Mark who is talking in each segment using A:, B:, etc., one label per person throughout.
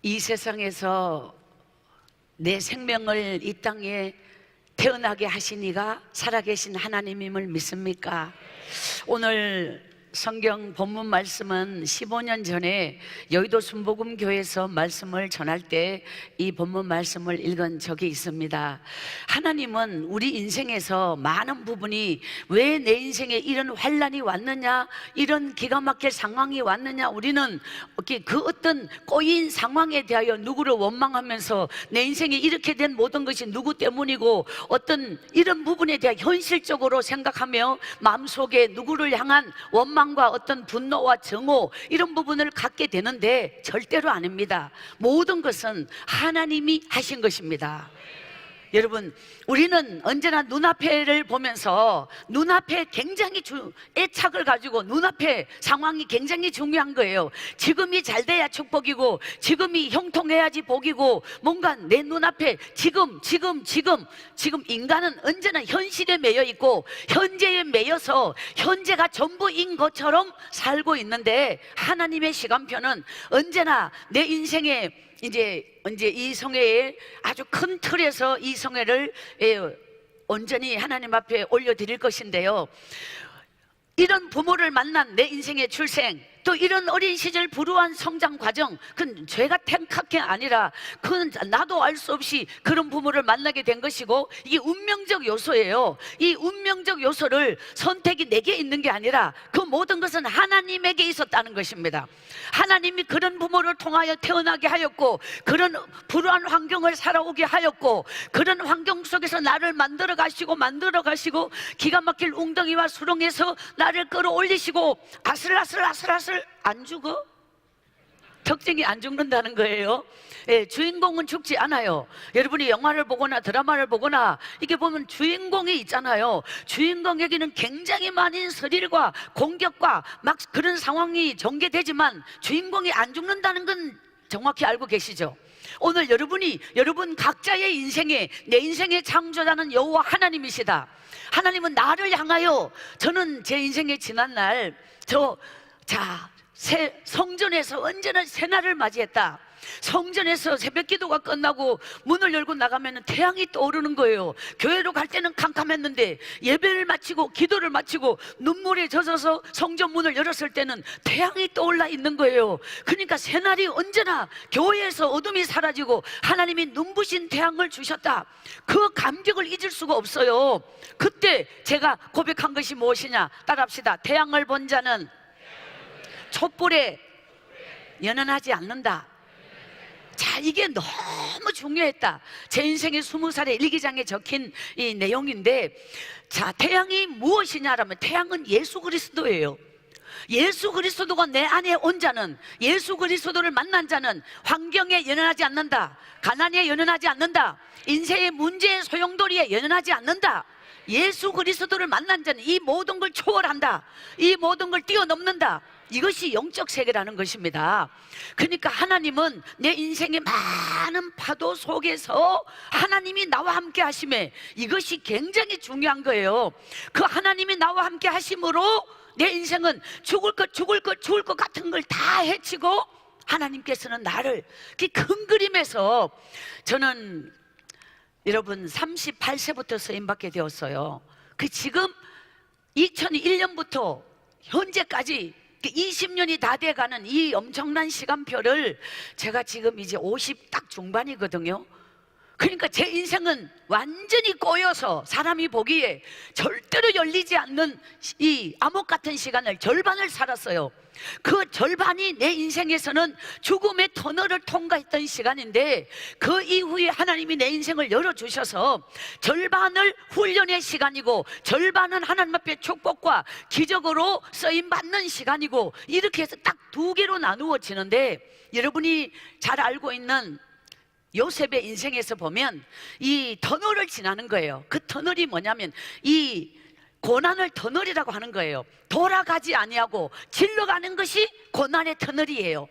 A: 이 세상에서 내 생명을 이 땅에 태어나게 하신 이가 살아계신 하나님임을 믿습니까? 오늘 성경 본문 말씀은 15년 전에 여의도 순복음교회에서 말씀을 전할 때 이 본문 말씀을 읽은 적이 있습니다. 하나님은 우리 인생에서 많은 부분이 왜 내 인생에 이런 환난이 왔느냐, 이런 기가 막힐 상황이 왔느냐, 우리는 그 어떤 꼬인 상황에 대하여 누구를 원망하면서 내 인생에 이렇게 된 모든 것이 누구 때문이고 어떤 이런 부분에 대해 현실적으로 생각하며 마음속에 누구를 향한 원망과 어떤 분노와 정오, 이런 부분을 갖게 되는데 절대로 아닙니다. 모든 것은 하나님이 하신 것입니다. 여러분, 우리는 언제나 눈앞에를 보면서 눈앞에 굉장히 애착을 가지고 눈앞에 상황이 굉장히 중요한 거예요. 지금이 잘 돼야 축복이고 지금이 형통해야지 복이고, 뭔가 내 눈앞에 지금 인간은 언제나 현실에 매여 있고 현재에 매여서 현재가 전부인 것처럼 살고 있는데, 하나님의 시간표는 언제나 내 인생에 이제 이 성회에 아주 큰 틀에서 이 성회를 온전히 하나님 앞에 올려드릴 것인데요, 이런 부모를 만난 내 인생의 출생, 또 이런 어린 시절 불우한 성장 과정, 그건 죄가 택한 게 아니라 그건 나도 알 수 없이 그런 부모를 만나게 된 것이고, 이게 운명적 요소예요. 이 운명적 요소를 선택이 내게 있는 게 아니라 그 모든 것은 하나님에게 있었다는 것입니다. 하나님이 그런 부모를 통하여 태어나게 하였고, 그런 불우한 환경을 살아오게 하였고, 그런 환경 속에서 나를 만들어 가시고 기가 막힐 웅덩이와 수렁에서 나를 끌어올리시고 아슬아슬 안 죽어? 특징이 안 죽는다는 거예요. 주인공은 죽지 않아요. 여러분이 영화를 보거나 드라마를 보거나 이게 보면 주인공이 있잖아요. 주인공에게는 굉장히 많은 스릴과 공격과 막 그런 상황이 전개되지만 주인공이 안 죽는다는 건 정확히 알고 계시죠? 오늘 여러분 각자의 인생에, 내 인생의 창조자는 여호와 하나님이시다. 하나님은 나를 향하여, 저는 제 인생의 지난날 성전에서 언제나 새날을 맞이했다. 성전에서 새벽 기도가 끝나고 문을 열고 나가면 태양이 떠오르는 거예요. 교회로 갈 때는 캄캄했는데 예배를 마치고 기도를 마치고 눈물에 젖어서 성전 문을 열었을 때는 태양이 떠올라 있는 거예요. 그러니까 새날이 언제나 교회에서 어둠이 사라지고 하나님이 눈부신 태양을 주셨다. 그 감격을 잊을 수가 없어요. 그때 제가 고백한 것이 무엇이냐, 따라합시다. 태양을 본 자는 촛불에 연연하지 않는다. 자, 이게 너무 중요했다. 제 인생의 20살의 일기장에 적힌 이 내용인데, 자, 태양이 무엇이냐라면 태양은 예수 그리스도예요. 예수 그리스도가 내 안에 온 자는, 예수 그리스도를 만난 자는 환경에 연연하지 않는다. 가난에 연연하지 않는다. 인생의 문제의 소용돌이에 연연하지 않는다. 예수 그리스도를 만난 자는 이 모든 걸 초월한다. 이 모든 걸 뛰어넘는다. 이것이 영적 세계라는 것입니다. 그러니까 하나님은 내 인생의 많은 파도 속에서 하나님이 나와 함께 하심에, 이것이 굉장히 중요한 거예요. 그 하나님이 나와 함께 하심으로 내 인생은 죽을 것 같은 걸 다 해치고 하나님께서는 나를, 큰 그림에서 저는 여러분 38세부터 서임받게 되었어요. 지금 2001년부터 현재까지 20년이 다 돼가는 이 엄청난 시간표를 제가 지금 이제 50 딱 중반이거든요. 그러니까 제 인생은 완전히 꼬여서 사람이 보기에 절대로 열리지 않는 이 암흑 같은 시간을 절반을 살았어요. 그 절반이 내 인생에서는 죽음의 터널을 통과했던 시간인데, 그 이후에 하나님이 내 인생을 열어주셔서 절반을 훈련의 시간이고 절반은 하나님 앞에 축복과 기적으로 쓰임받는 시간이고, 이렇게 해서 딱 두 개로 나누어지는데, 여러분이 잘 알고 있는 요셉의 인생에서 보면 이 터널을 지나는 거예요. 그 터널이 뭐냐면 이 고난을 터널이라고 하는 거예요. 돌아가지 아니하고 질러가는 것이 고난의 터널이에요.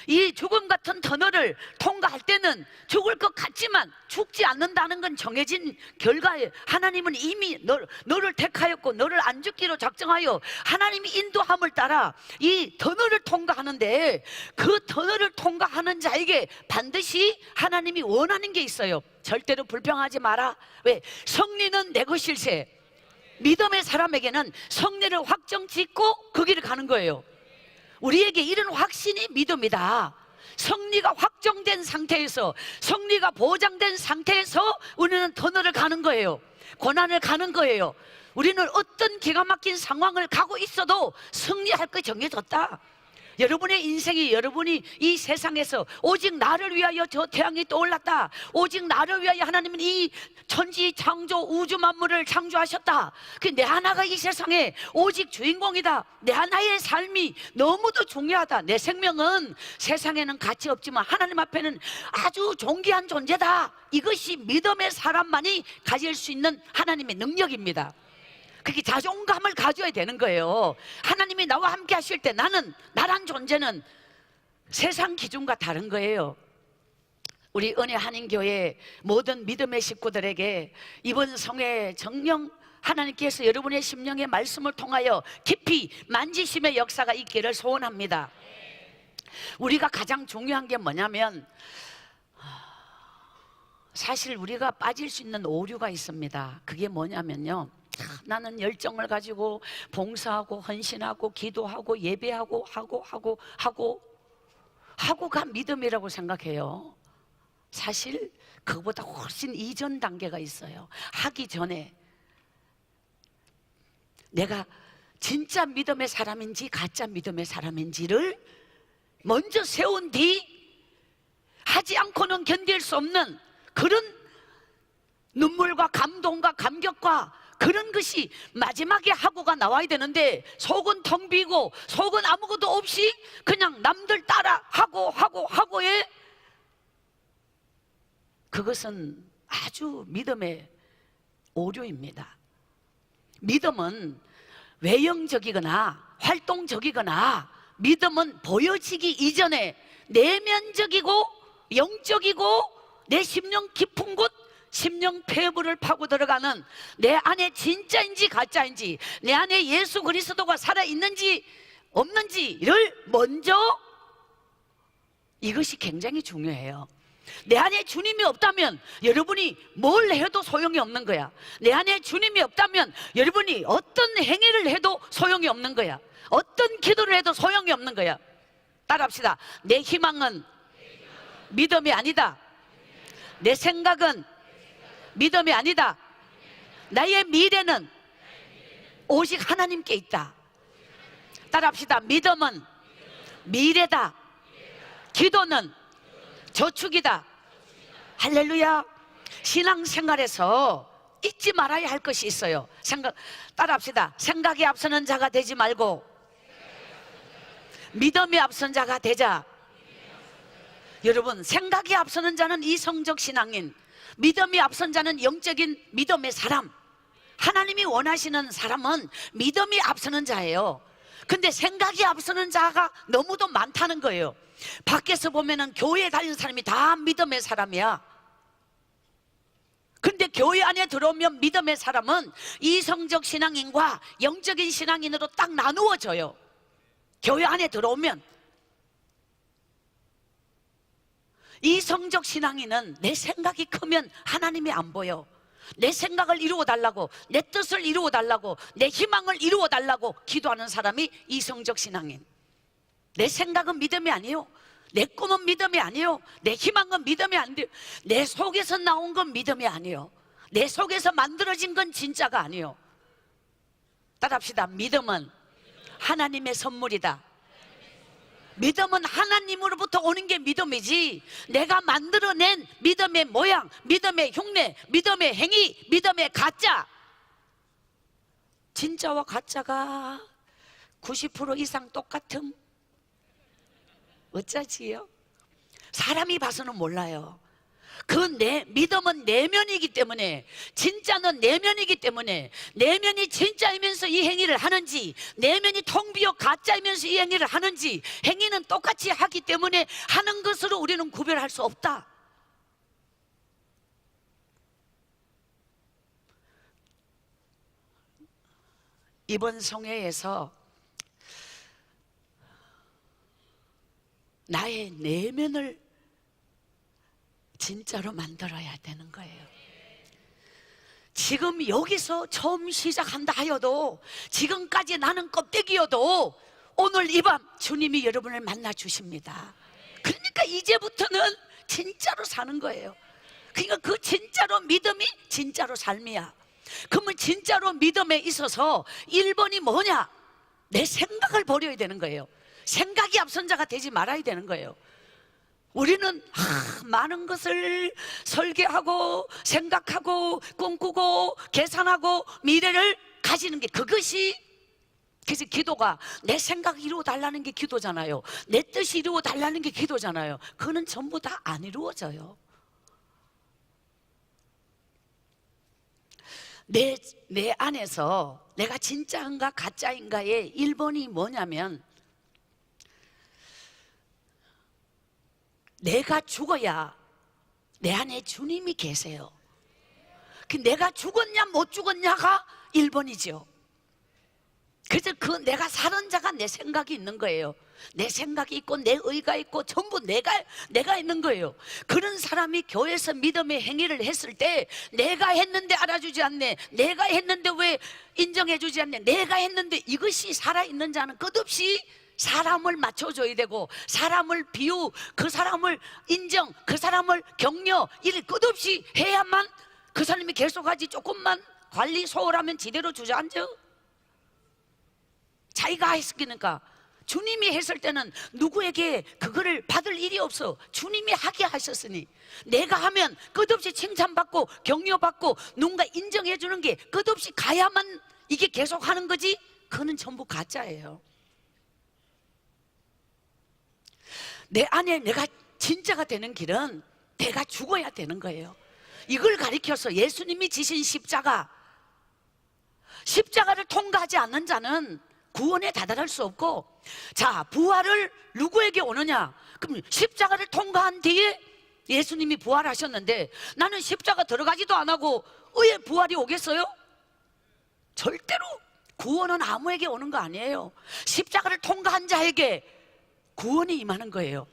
A: 이 죽음 같은 터널을 터널을 통과할 때는 죽을 것 같지만 죽지 않는다는 건 정해진 결과에 하나님은 이미 너를 택하였고 너를 안 죽기로 작정하여 하나님이 인도함을 따라 이 터널을 통과하는데, 그 터널을 통과하는 자에게 반드시 하나님이 원하는 게 있어요. 절대로 불평하지 마라. 왜? 성리는 내 것일세. 믿음의 사람에게는 성리를 확정 짓고 그 길을 가는 거예요. 우리에게 이런 확신이 믿음이다. 성리가 확정된 상태에서, 성리가 보장된 상태에서 우리는 터널을 가는 거예요. 고난을 가는 거예요. 우리는 어떤 기가 막힌 상황을 가고 있어도 승리할 거 정해졌다. 여러분의 인생이, 여러분이 이 세상에서 오직 나를 위하여 저 태양이 떠올랐다, 오직 나를 위하여 하나님은 이 천지 창조 우주 만물을 창조하셨다, 그 내 하나가 이 세상에 오직 주인공이다, 내 하나의 삶이 너무도 중요하다, 내 생명은 세상에는 가치 없지만 하나님 앞에는 아주 존귀한 존재다, 이것이 믿음의 사람만이 가질 수 있는 하나님의 능력입니다. 그렇게 자존감을 가져야 되는 거예요. 하나님이 나와 함께 하실 때 나란 존재는 세상 기준과 다른 거예요. 우리 은혜 한인교회 모든 믿음의 식구들에게 이번 성회 정령 하나님께서 여러분의 심령의 말씀을 통하여 깊이 만지심의 역사가 있기를 소원합니다. 우리가 가장 중요한 게 뭐냐면, 사실 우리가 빠질 수 있는 오류가 있습니다. 그게 뭐냐면요, 나는 열정을 가지고 봉사하고 헌신하고 기도하고 예배하고 하고가 믿음이라고 생각해요. 사실 그거보다 훨씬 이전 단계가 있어요. 하기 전에 내가 진짜 믿음의 사람인지 가짜 믿음의 사람인지를 먼저 세운 뒤 하지 않고는 견딜 수 없는 그런 눈물과 감동과 감격과 그런 것이 마지막에 하고가 나와야 되는데, 속은 텅 비고 속은 아무것도 없이 그냥 남들 따라 하고에, 그것은 아주 믿음의 오류입니다. 믿음은 외형적이거나 활동적이거나, 믿음은 보여지기 이전에 내면적이고 영적이고 내 심령 깊은 곳, 심령 폐부를 파고 들어가는, 내 안에 진짜인지 가짜인지, 내 안에 예수 그리스도가 살아있는지 없는지를 먼저, 이것이 굉장히 중요해요. 내 안에 주님이 없다면 여러분이 뭘 해도 소용이 없는 거야. 내 안에 주님이 없다면 여러분이 어떤 행위를 해도 소용이 없는 거야. 어떤 기도를 해도 소용이 없는 거야. 따라합시다. 내 희망은 믿음이 아니다. 내 생각은 믿음이 아니다. 나의 미래는 오직 하나님께 있다. 따라합시다. 믿음은 미래다. 기도는 저축이다. 할렐루야. 신앙생활에서 잊지 말아야 할 것이 있어요. 따라합시다. 생각이 앞서는 자가 되지 말고 믿음이 앞선 자가 되자. 여러분, 생각이 앞서는 자는 이성적 신앙인, 믿음이 앞선 자는 영적인 믿음의 사람. 하나님이 원하시는 사람은 믿음이 앞서는 자예요. 근데 생각이 앞서는 자가 너무도 많다는 거예요. 밖에서 보면은 교회에 다니는 사람이 다 믿음의 사람이야. 근데 교회 안에 들어오면 믿음의 사람은 이성적 신앙인과 영적인 신앙인으로 딱 나누어져요. 교회 안에 들어오면 이성적 신앙인은 내 생각이 크면 하나님이 안 보여. 내 생각을 이루어 달라고, 내 뜻을 이루어 달라고, 내 희망을 이루어 달라고 기도하는 사람이 이성적 신앙인. 내 생각은 믿음이 아니에요. 내 꿈은 믿음이 아니에요. 내 희망은 믿음이 아니에요. 내 속에서 나온 건 믿음이 아니에요. 내 속에서 만들어진 건 진짜가 아니에요. 따라합시다. 믿음은 하나님의 선물이다. 믿음은 하나님으로부터 오는 게 믿음이지, 내가 만들어낸 믿음의 모양, 믿음의 흉내, 믿음의 행위, 믿음의 가짜, 진짜와 가짜가 90% 이상 똑같음? 어쩌지요? 사람이 봐서는 몰라요. 믿음은 내면이기 때문에, 진짜는 내면이기 때문에, 내면이 진짜이면서 이 행위를 하는지, 내면이 텅 비어 가짜이면서 이 행위를 하는지, 행위는 똑같이 하기 때문에 하는 것으로 우리는 구별할 수 없다. 이번 성회에서 나의 내면을 진짜로 만들어야 되는 거예요. 지금 여기서 처음 시작한다 하여도, 지금까지 나는 껍데기여도 오늘 이 밤 주님이 여러분을 만나 주십니다. 그러니까 이제부터는 진짜로 사는 거예요. 그러니까 그 진짜로 믿음이 진짜로 삶이야. 그러면 진짜로 믿음에 있어서 1번이 뭐냐? 내 생각을 버려야 되는 거예요. 생각이 앞선 자가 되지 말아야 되는 거예요. 우리는 많은 것을 설계하고 생각하고 꿈꾸고 계산하고 미래를 가지는 게, 그것이, 그래서 기도가 내 생각 이루어 달라는 게 기도잖아요. 내 뜻이 이루어 달라는 게 기도잖아요. 그거는 전부 다 안 이루어져요. 내 안에서 내가 진짜인가 가짜인가의 1번이 뭐냐면, 내가 죽어야 내 안에 주님이 계세요. 내가 죽었냐 못 죽었냐가 1번이죠. 그래서 내가 사는 자가 내 생각이 있는 거예요. 내 생각이 있고 내 의가 있고 전부 내가 있는 거예요. 그런 사람이 교회에서 믿음의 행위를 했을 때, 내가 했는데 알아주지 않네, 내가 했는데 왜 인정해주지 않네, 내가 했는데, 이것이 살아있는 자는 끝없이 사람을 맞춰줘야 되고, 사람을 비유, 그 사람을 인정, 그 사람을 격려, 이를 끝없이 해야만 그 사람이 계속하지. 조금만 관리 소홀하면 지대로 주저앉아. 자기가 했으니까. 주님이 했을 때는 누구에게 그거를 받을 일이 없어. 주님이 하게 하셨으니. 내가 하면 끝없이 칭찬받고 격려받고 누군가 인정해 주는 게 끝없이 가야만 이게 계속 하는 거지. 그거는 전부 가짜예요. 내 안에 내가 진짜가 되는 길은 내가 죽어야 되는 거예요. 이걸 가리켜서 예수님이 지신 십자가를 통과하지 않는 자는 구원에 다다를 수 없고, 자, 부활을 누구에게 오느냐? 그럼 십자가를 통과한 뒤에 예수님이 부활하셨는데, 나는 십자가 들어가지도 안 하고 왜 부활이 오겠어요? 절대로 구원은 아무에게 오는 거 아니에요. 십자가를 통과한 자에게 구원이 임하는 거예요.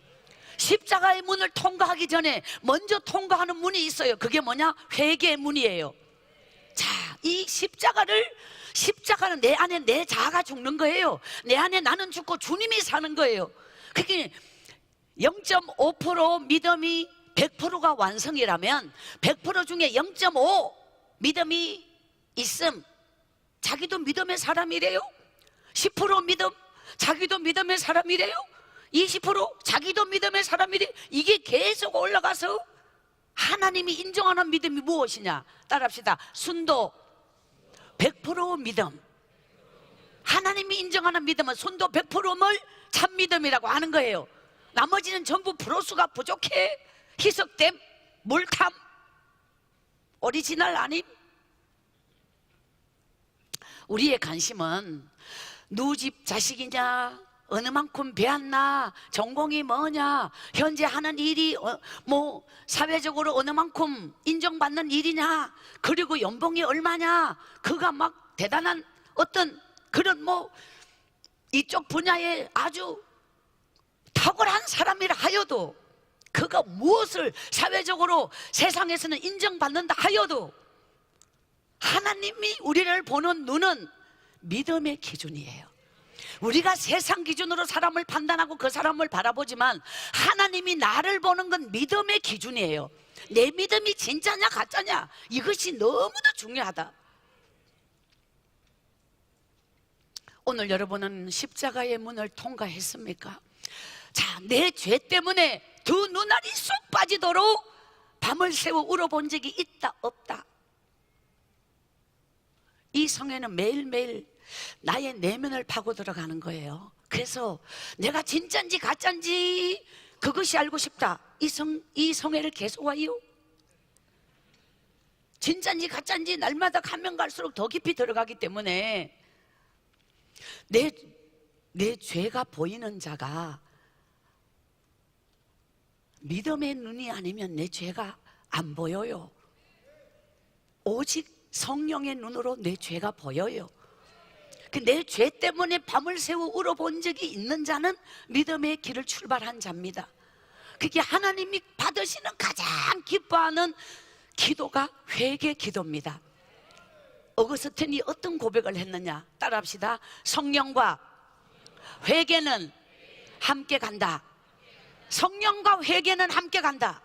A: 십자가의 문을 통과하기 전에 먼저 통과하는 문이 있어요. 그게 뭐냐? 회개의 문이에요. 자, 이 십자가는 내 안에 내 자아가 죽는 거예요. 내 안에 나는 죽고 주님이 사는 거예요. 그게 0.5% 믿음이 100%가 완성이라면 100% 중에 0.5 믿음이 있음, 자기도 믿음의 사람이래요. 10% 믿음, 자기도 믿음의 사람이래요. 20% 자기도 믿음의 사람이래. 이게 계속 올라가서 하나님이 인정하는 믿음이 무엇이냐? 따라합시다. 순도 100% 믿음. 하나님이 인정하는 믿음은 순도 100%를 참 믿음이라고 하는 거예요. 나머지는 전부 프로수가 부족해. 희석됨, 몰탐, 오리지널 아님. 우리의 관심은 누구 집 자식이냐, 어느 만큼 배웠나, 전공이 뭐냐, 현재 하는 일이 사회적으로 어느 만큼 인정받는 일이냐, 그리고 연봉이 얼마냐, 그가 막 대단한 어떤 그런 이쪽 분야에 아주 탁월한 사람이라 하여도, 그가 무엇을 사회적으로 세상에서는 인정받는다 하여도, 하나님이 우리를 보는 눈은 믿음의 기준이에요. 우리가 세상 기준으로 사람을 판단하고 그 사람을 바라보지만, 하나님이 나를 보는 건 믿음의 기준이에요. 내 믿음이 진짜냐 가짜냐, 이것이 너무나 중요하다. 오늘 여러분은 십자가의 문을 통과했습니까? 자, 내 죄 때문에 두 눈알이 쑥 빠지도록 밤을 새워 울어본 적이 있다 없다? 이 성에는 매일매일 나의 내면을 파고 들어가는 거예요. 그래서 내가 진짜인지 가짜인지 그것이 알고 싶다. 이 성회를 계속 와요. 진짠지 가짠지 날마다 가면 갈수록 더 깊이 들어가기 때문에 내 죄가 보이는 자가 믿음의 눈이 아니면 내 죄가 안 보여요. 오직 성령의 눈으로 내 죄가 보여요. 내 죄 때문에 밤을 새워 울어본 적이 있는 자는 믿음의 길을 출발한 자입니다. 그게 하나님이 받으시는 가장 기뻐하는 기도가 회개 기도입니다. 어거스틴이 어떤 고백을 했느냐? 따라합시다. 성령과 회개는 함께 간다. 성령과 회개는 함께 간다.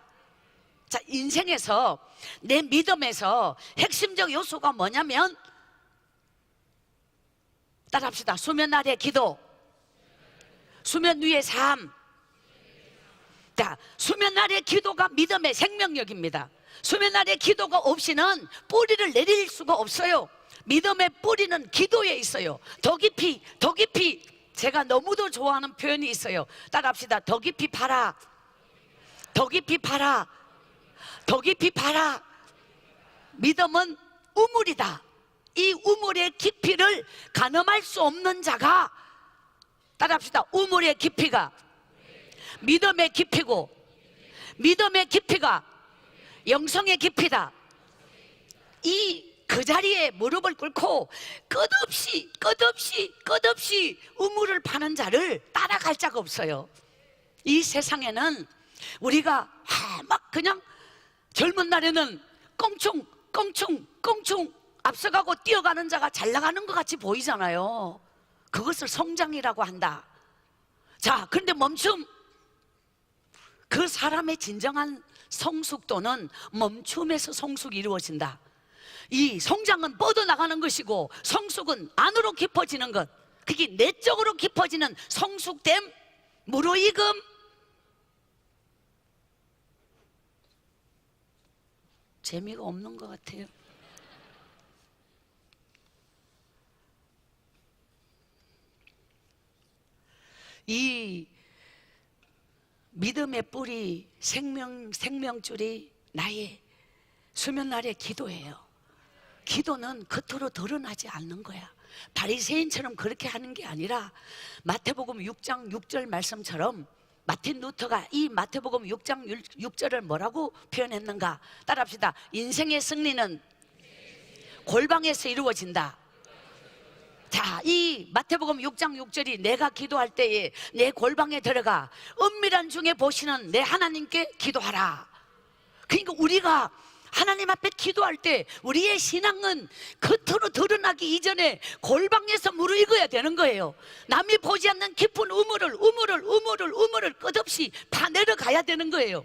A: 자, 인생에서 내 믿음에서 핵심적 요소가 뭐냐면, 따라합시다. 수면 아래 기도, 수면 위의 삶. 자, 수면 아래 기도가 믿음의 생명력입니다. 수면 아래 기도가 없이는 뿌리를 내릴 수가 없어요. 믿음의 뿌리는 기도에 있어요. 더 깊이, 더 깊이. 제가 너무도 좋아하는 표현이 있어요. 따라합시다. 더 깊이 파라. 더 깊이 파라. 더 깊이 파라. 믿음은 우물이다. 이 우물의 깊이를 가늠할 수 없는 자가, 따라합시다. 우물의 깊이가 믿음의 깊이고, 믿음의 깊이가 영성의 깊이다. 그 자리에 무릎을 ቁ고 끝없이 우물을 파는 자를 따라갈 자가 없어요. 이 세상에는 우리가 막 그냥 젊은 날에는 껑충 앞서가고 뛰어가는 자가 잘 나가는 것 같이 보이잖아요. 그것을 성장이라고 한다. 자, 그런데 멈춤. 그 사람의 진정한 성숙도는 멈춤에서 성숙이 이루어진다. 이 성장은 뻗어나가는 것이고 성숙은 안으로 깊어지는 것. 그게 내적으로 깊어지는 성숙됨, 무르익음. 재미가 없는 것 같아요. 이 믿음의 뿌리, 생명줄이 나의 수면 아래 기도예요. 기도는 겉으로 드러나지 않는 거야. 바리새인처럼 그렇게 하는 게 아니라 마태복음 6장 6절 말씀처럼 마틴 루터가 이 마태복음 6장 6절을 뭐라고 표현했는가? 따라합시다. 인생의 승리는 골방에서 이루어진다. 자, 이 마태복음 6장 6절이 내가 기도할 때에 내 골방에 들어가 은밀한 중에 보시는 내 하나님께 기도하라. 그러니까 우리가 하나님 앞에 기도할 때 우리의 신앙은 겉으로 드러나기 이전에 골방에서 무르익어야 되는 거예요. 남이 보지 않는 깊은 우물을 끝없이 파내려가야 되는 거예요.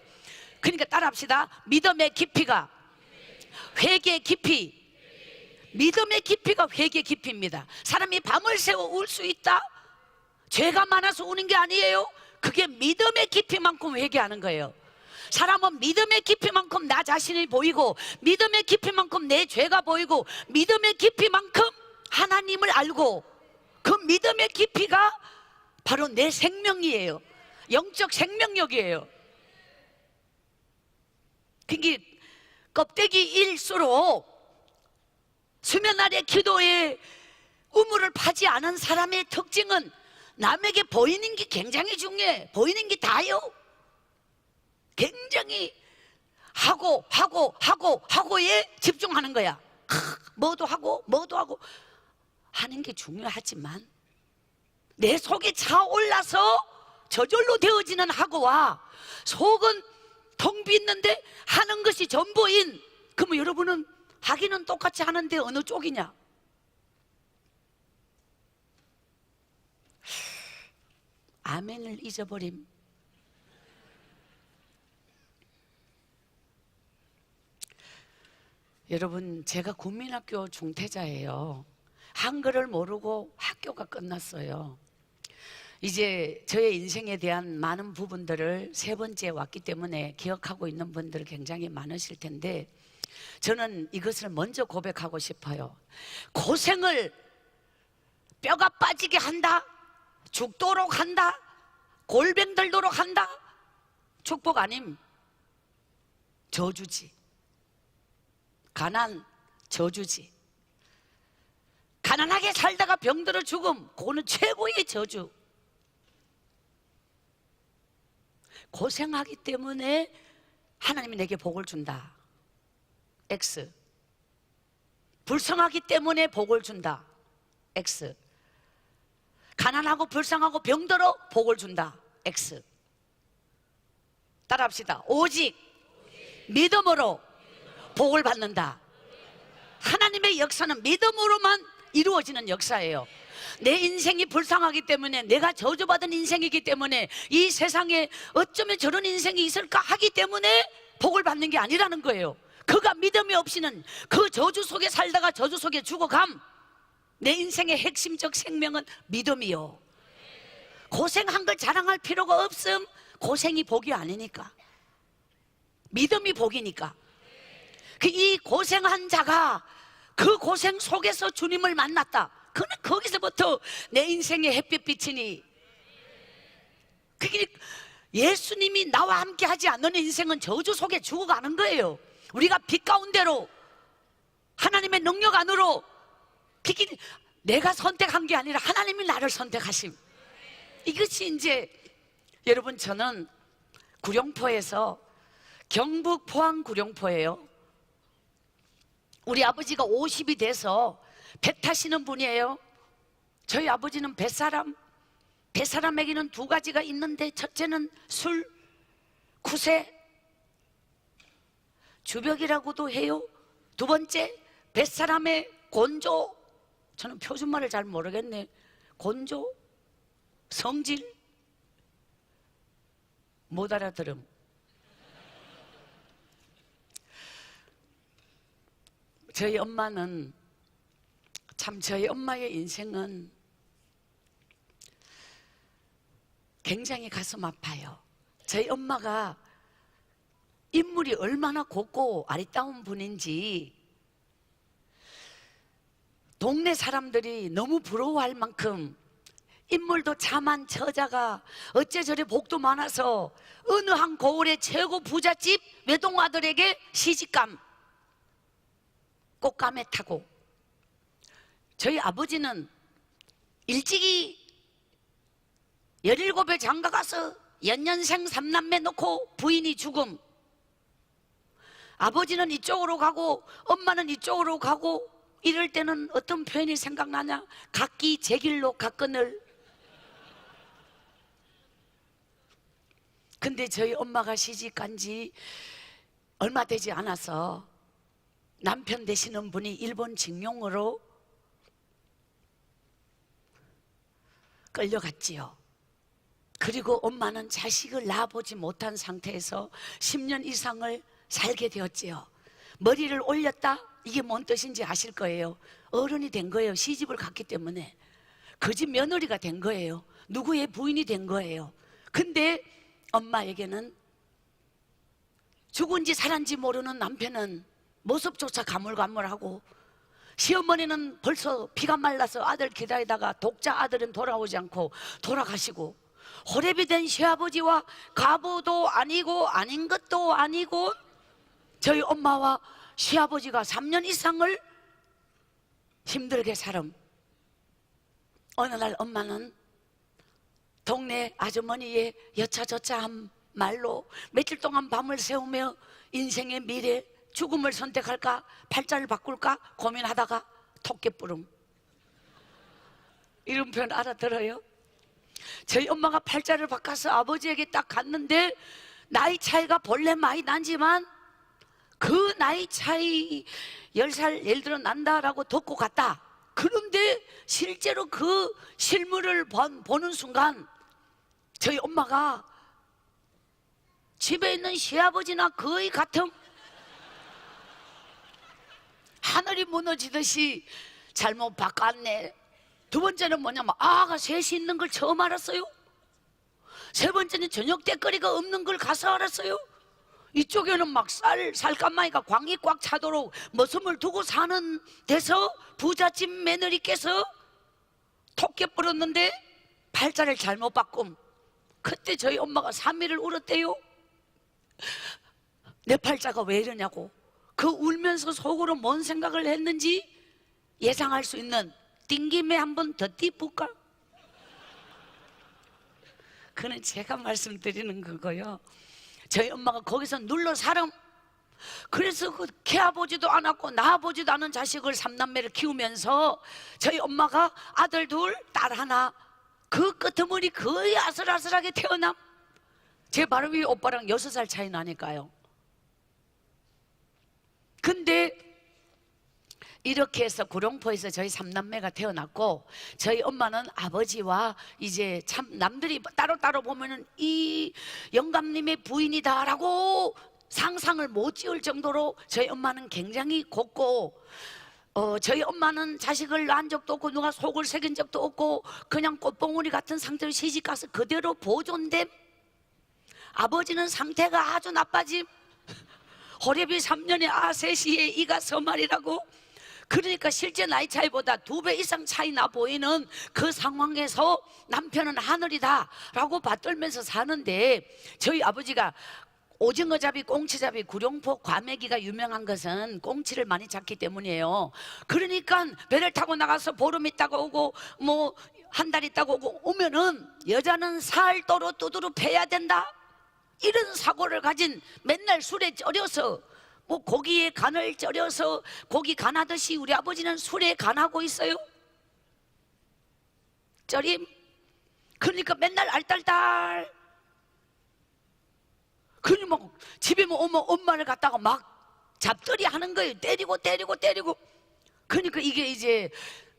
A: 그러니까 따라합시다. 믿음의 깊이가 회개의 깊이, 믿음의 깊이가 회개의 깊이입니다. 사람이 밤을 새워 울 수 있다? 죄가 많아서 우는 게 아니에요. 그게 믿음의 깊이만큼 회개하는 거예요. 사람은 믿음의 깊이만큼 나 자신이 보이고, 믿음의 깊이만큼 내 죄가 보이고, 믿음의 깊이만큼 하나님을 알고, 그 믿음의 깊이가 바로 내 생명이에요. 영적 생명력이에요. 그게 껍데기일수록 수면 아래 기도에 우물을 파지 않은 사람의 특징은 남에게 보이는 게 굉장히 중요해. 보이는 게 다요. 굉장히 하고에 집중하는 거야. 뭐도 하고 하는 게 중요하지만 내 속에 차올라서 저절로 되어지는 하고와 속은 텅 비있는데 하는 것이 전부인, 그러면 여러분은 하기는 똑같이 하는데 어느 쪽이냐? 아멘을 잊어버림. 여러분, 제가 국민학교 중퇴자예요. 한글을 모르고 학교가 끝났어요. 이제 저의 인생에 대한 많은 부분들을 세 번째 왔기 때문에 기억하고 있는 분들 굉장히 많으실 텐데, 저는 이것을 먼저 고백하고 싶어요. 고생을 뼈가 빠지게 한다, 죽도록 한다, 골병 들도록 한다, 축복 아님 저주지. 가난 저주지. 가난하게 살다가 병들어 죽음, 그거는 최고의 저주. 고생하기 때문에 하나님이 내게 복을 준다, X. 불쌍하기 때문에 복을 준다, X. 가난하고 불쌍하고 병들어 복을 준다, X. 따라합시다. 오직 믿음으로 복을 받는다. 하나님의 역사는 믿음으로만 이루어지는 역사예요. 내 인생이 불쌍하기 때문에, 내가 저주받은 인생이기 때문에, 이 세상에 어쩌면 저런 인생이 있을까 하기 때문에 복을 받는 게 아니라는 거예요. 그가 믿음이 없이는 그 저주 속에 살다가 저주 속에 죽어감. 내 인생의 핵심적 생명은 믿음이요. 고생한 걸 자랑할 필요가 없음. 고생이 복이 아니니까. 믿음이 복이니까. 이 고생한 자가 그 고생 속에서 주님을 만났다. 그는 거기서부터 내 인생의 햇빛 비치니. 예수님이 나와 함께 하지 않는 인생은 저주 속에 죽어가는 거예요. 우리가 빛 가운데로, 하나님의 능력 안으로, 내가 선택한 게 아니라 하나님이 나를 선택하심. 이것이 이제, 여러분, 저는 구룡포에서, 경북 포항 구룡포예요. 우리 아버지가 50이 돼서 배 타시는 분이에요. 저희 아버지는 뱃사람에게는 두 가지가 있는데, 첫째는 술, 구세, 주벽이라고도 해요. 두 번째, 뱃사람의 곤조. 저는 표준말을 잘 모르겠네. 곤조, 성질, 못 알아들음. 저희 엄마는 참, 저희 엄마의 인생은 굉장히 가슴 아파요. 저희 엄마가 인물이 얼마나 곱고 아리따운 분인지 동네 사람들이 너무 부러워할 만큼 인물도 참한 처자가 어째 저리 복도 많아서 어느 한 고을의 최고 부잣집 외동아들에게 시집감, 꽃감에 타고. 저희 아버지는 일찍이 17에 장가가서 연년생 3남매 놓고 부인이 죽음. 아버지는 이쪽으로 가고 엄마는 이쪽으로 가고. 이럴 때는 어떤 표현이 생각나냐? 각기 제 길로 갔거늘. 근데 저희 엄마가 시집간 지 얼마 되지 않아서 남편 되시는 분이 일본 징용으로 끌려갔지요. 그리고 엄마는 자식을 낳아보지 못한 상태에서 10년 이상을 살게 되었지요. 머리를 올렸다? 이게 뭔 뜻인지 아실 거예요. 어른이 된 거예요. 시집을 갔기 때문에. 그 집 며느리가 된 거예요. 누구의 부인이 된 거예요. 근데 엄마에게는 죽은지 살았는지 모르는 남편은 모습조차 가물가물하고, 시어머니는 벌써 피가 말라서 아들 기다리다가 독자 아들은 돌아오지 않고 돌아가시고, 호랩이 된 시아버지와 가부도 아니고 아닌 것도 아니고, 저희 엄마와 시아버지가 3년 이상을 힘들게 살음. 어느 날 엄마는 동네 아주머니의 여차저차한 말로 며칠 동안 밤을 새우며 인생의 미래, 죽음을 선택할까 팔자를 바꿀까 고민하다가 토끼부름. 이런 표현 알아들어요? 저희 엄마가 팔자를 바꿔서 아버지에게 딱 갔는데, 나이 차이가 본래 많이 나지만 그 나이 차이 10살 예를 들어 난다라고 듣고 갔다. 그런데 실제로 그 실물을 보는 순간 저희 엄마가 집에 있는 시아버지나 거의 같은, 하늘이 무너지듯이 잘못 바꿨네. 두 번째는 뭐냐면 아가 셋이 있는 걸 처음 알았어요. 세 번째는 저녁 때거리가 없는 걸 가서 알았어요. 이쪽에는 막 살감마이가 광이 꽉 차도록 머슴을 두고 사는 데서 부잣집 며느리께서 토끼 불었는데 팔자를 잘못 바꿈. 그때 저희 엄마가 3일을 울었대요. 내 팔자가 왜 이러냐고. 그 그 울면서 속으로 뭔 생각을 했는지 예상할 수 있는 띵김에 한번 더 띠볼까? 그는 제가 말씀드리는 거고요. 저희 엄마가 거기서 눌러 살음. 그래서 그 케아보지도 않았고 낳아보지도 않은 자식을 3남매를 키우면서 저희 엄마가 아들 둘, 딸 하나, 그 끄트머리 거의 아슬아슬하게 태어남. 제 바로 위에 오빠랑 6살 차이 나니까요. 근데 이렇게 해서 구룡포에서 저희 3남매가 태어났고, 저희 엄마는 아버지와 이제 참 남들이 따로따로 보면은 이 영감님의 부인이다라고 상상을 못 지을 정도로 저희 엄마는 굉장히 곱고, 저희 엄마는 자식을 낳은 적도 없고 누가 속을 새긴 적도 없고 그냥 꽃봉오리 같은 상태로 시집가서 그대로 보존됨. 아버지는 상태가 아주 나빠짐. 호래비 3년에 셋이에 이가 서말이라고. 그러니까 실제 나이 차이보다 2배 이상 차이 나 보이는 그 상황에서 남편은 하늘이다 라고 받들면서 사는데, 저희 아버지가 오징어잡이, 꽁치잡이, 구룡포 과메기가 유명한 것은 꽁치를 많이 잡기 때문이에요. 그러니까 배를 타고 나가서 보름 있다가 오고 뭐 한 달 있다가 오고 오면은 여자는 살도로 두드러 패야 된다, 이런 사고를 가진, 맨날 술에 쩔여서 뭐 고기에 간을 쩔여서 고기 간하듯이 우리 아버지는 술에 간하고 있어요. 쩔임. 그러니까 맨날 알딸딸. 그러니 막 집에 오면 엄마를 갖다가 막 잡들이 하는 거예요. 때리고. 그러니까 이게 이제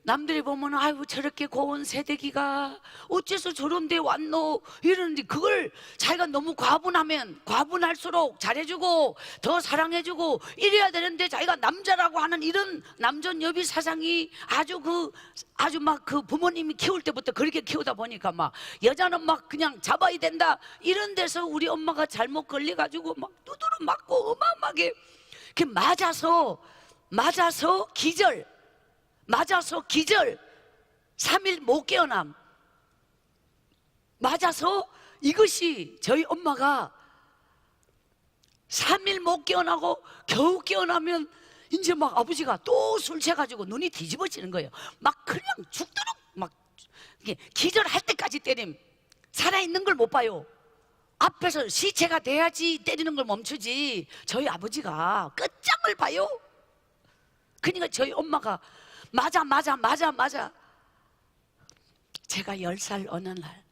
A: 남들이 보면 아이고 저렇게 고운 새댁이가 어째서 저런 데 왔노 이러는데, 그걸 자기가 너무 과분하면 과분할수록 잘해주고 더 사랑해주고 이래야 되는데, 자기가 남자라고 하는 이런 남존여비 사상이 아주 막 그 부모님이 키울 때부터 그렇게 키우다 보니까 막 여자는 막 그냥 잡아야 된다 이런 데서 우리 엄마가 잘못 걸려가지고 막 두드러 맞고 어마어마하게 맞아서 기절, 3일 못 깨어남. 맞아서 이것이 저희 엄마가 3일 못 깨어나고 겨우 깨어나면 이제 막 아버지가 또 술 취해가지고 눈이 뒤집어지는 거예요. 막 그냥 죽도록 막 기절할 때까지 때림. 살아있는 걸 못 봐요. 앞에서 시체가 돼야지 때리는 걸 멈추지, 저희 아버지가 끝장을 봐요. 그러니까 저희 엄마가 맞아. 제가 10살 어느 날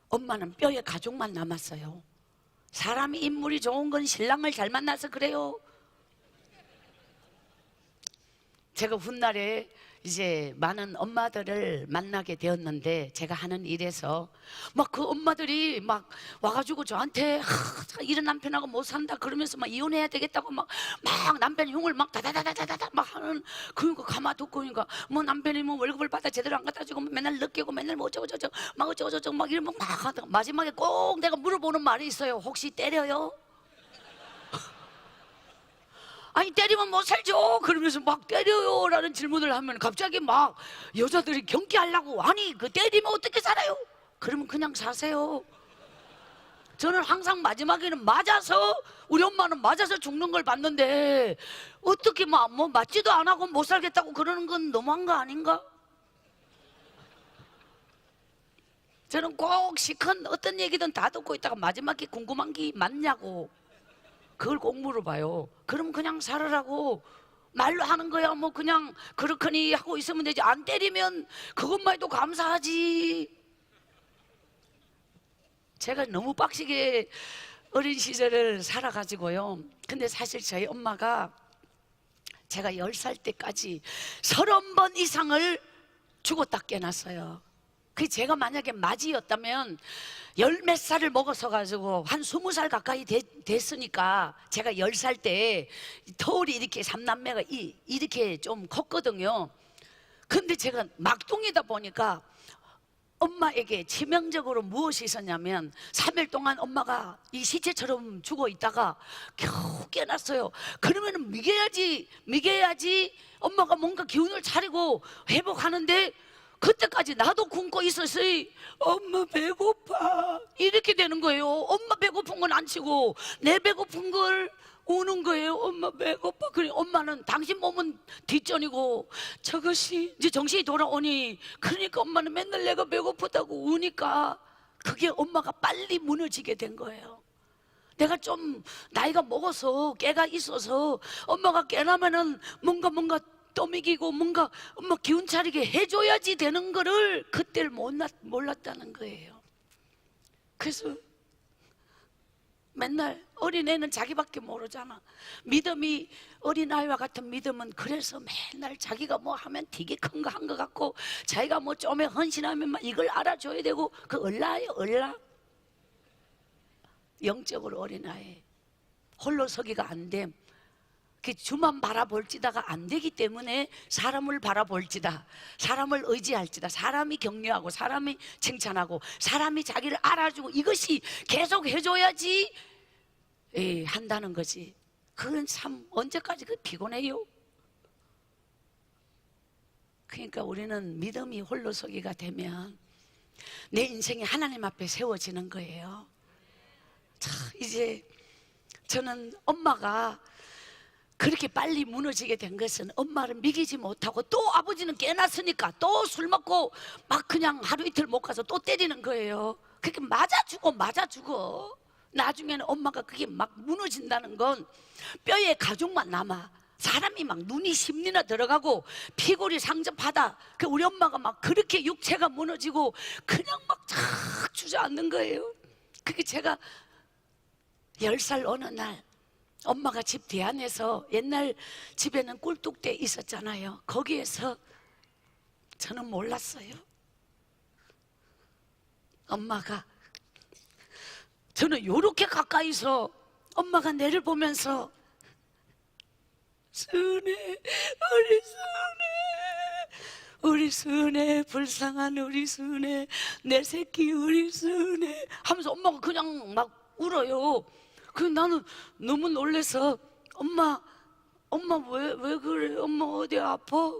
A: 엄마는 뼈에 가죽만 남았어요. 사람이 인물이 좋은 건 신랑을 잘 만나서 그래요. 제가 훗날에 이제 많은 엄마들을 만나게 되었는데, 제가 하는 일에서 막 그 엄마들이 막 와가지고 저한테 이런 남편하고 못 산다 그러면서 막 이혼해야 되겠다고 막 남편 흉을 막 다다다다다다 막 하는, 그러니까 가만 듣고, 그러니까 뭐 남편이 뭐 월급을 받아 제대로 안 갖다 주고 맨날 늦게 오고 맨날 뭐 어쩌고저쩌고 막 어쩌고저쩌고 막 이러면 막 하다가 마지막에 꼭 내가 물어보는 말이 있어요. 혹시 때려요? 아니 때리면 못 살죠. 그러면서 막 때려요 라는 질문을 하면 갑자기 막 여자들이 경계하려고, 아니 그 때리면 어떻게 살아요? 그러면 그냥 사세요. 저는 항상 마지막에는 맞아서, 우리 엄마는 맞아서 죽는 걸 봤는데 어떻게 뭐 맞지도 안 하고 못 살겠다고 그러는 건 너무한 거 아닌가? 저는 꼭 시큰 어떤 얘기든 다 듣고 있다가 마지막에 궁금한 게 맞냐고 그걸 꼭 물어봐요. 그럼 그냥 살으라고 말로 하는 거야. 뭐 그냥 그렇거니 하고 있으면 되지. 안 때리면 그것만 해도 감사하지. 제가 너무 빡시게 어린 시절을 살아가지고요. 근데 사실 저희 엄마가 제가 10살 때까지 30번 이상을 죽었다 깨놨어요. 그 제가 만약에 맞이였다면 10몇 살을 먹어서 가지고 한 20살 가까이 됐으니까, 제가 10살 때 터울이 이렇게 3남매가 이렇게 좀 컸거든요. 근데 제가 막둥이다 보니까 엄마에게 치명적으로 무엇이 있었냐면, 3일 동안 엄마가 이 시체처럼 죽어 있다가 겨우 깨났어요. 그러면 미개야지 엄마가 뭔가 기운을 차리고 회복하는데, 그때까지 나도 굶고 있었어요. 엄마 배고파 이렇게 되는 거예요. 엄마 배고픈 건 안 치고 내 배고픈 걸 우는 거예요. 엄마 배고파. 그래 엄마는 당신 몸은 뒷전이고 저것이 이제 정신이 돌아오니, 그러니까 엄마는 맨날 내가 배고프다고 우니까 그게 엄마가 빨리 무너지게 된 거예요. 내가 좀 나이가 먹어서 깨가 있어서 엄마가 깨나면은 뭔가 떠먹이고 뭔가 엄마 기운 차리게 해줘야지 되는 거를 그때를 몰랐다는 거예요. 그래서 맨날 어린애는 자기밖에 모르잖아. 믿음이 어린아이와 같은 믿음은 그래서 맨날 자기가 뭐 하면 되게 큰 거 한 것 같고 자기가 뭐 좀에 헌신하면 막 이걸 알아줘야 되고, 그 얼라예요 얼라. 영적으로 어린아이 홀로 서기가 안 됨. 주만 바라볼지다가 안 되기 때문에 사람을 바라볼지다, 사람을 의지할지다, 사람이 격려하고 사람이 칭찬하고 사람이 자기를 알아주고 이것이 계속 해줘야지 한다는 거지. 그건 참 언제까지 그 피곤해요. 그러니까 우리는 믿음이 홀로 서기가 되면 내 인생이 하나님 앞에 세워지는 거예요. 자, 이제 저는 엄마가 그렇게 빨리 무너지게 된 것은 엄마를 믿이지 못하고 또 아버지는 깨났으니까 또 술 먹고 막 그냥 하루 이틀 못 가서 또 때리는 거예요. 그렇게 맞아주고 나중에는 엄마가 그게 막 무너진다는 건 뼈에 가죽만 남아 사람이 막 눈이 심리나 들어가고 피골이 상접하다. 우리 엄마가 막 그렇게 육체가 무너지고 그냥 막 착 주저앉는 거예요. 그게 제가 10살 어느 날 엄마가 집 대안에서 옛날 집에는 꿀뚝대 있었잖아요. 거기에서 저는 몰랐어요. 엄마가 저는 요렇게 가까이서 엄마가 내를 보면서 순애 우리 순애 불쌍한 우리 순애 내 새끼 우리 순애 하면서 엄마가 그냥 막 울어요. 나는 너무 놀라서 엄마 왜 그래? 엄마 어디 아파?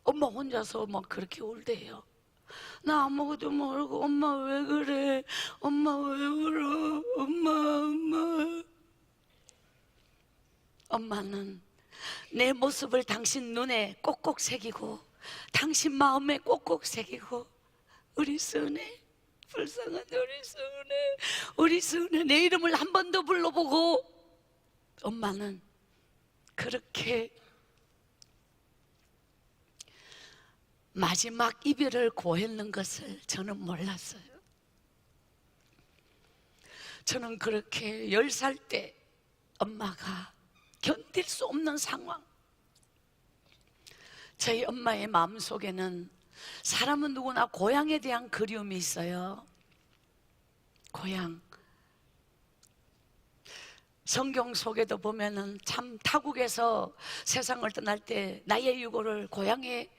A: 엄마 혼자서 막 그렇게 울대요. 나 아무것도 모르고 엄마 왜 그래? 엄마 왜 울어? 엄마. 엄마는 내 모습을 당신 눈에 꼭꼭 새기고 당신 마음에 꼭꼭 새기고 우리 순애 불쌍한 우리 순애 내 이름을 한 번 더 불러보고 엄마는 그렇게 마지막 이별을 고했는 것을 저는 몰랐어요. 저는 그렇게 10살 때 엄마가 견딜 수 없는 상황, 저희 엄마의 마음속에는 사람은 누구나 고향에 대한 그리움이 있어요. 고향. 성경 속에도 보면은 참 타국에서 세상을 떠날 때 나의 유고를 고향에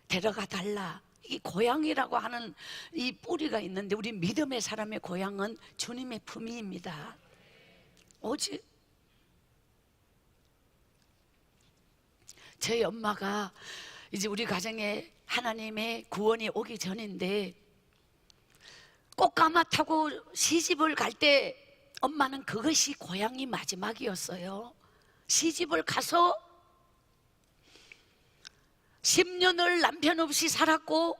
A: 데려가 달라. 이 고향이라고 하는 이 뿌리가 있는데 우리 믿음의 사람의 고향은 주님의 품위입니다. 오직 저희 엄마가 이제 우리 가정에 하나님의 구원이 오기 전인데 꽃가마 타고 시집을 갈 때 엄마는 그것이 고향이 마지막이었어요. 시집을 가서 10년을 남편 없이 살았고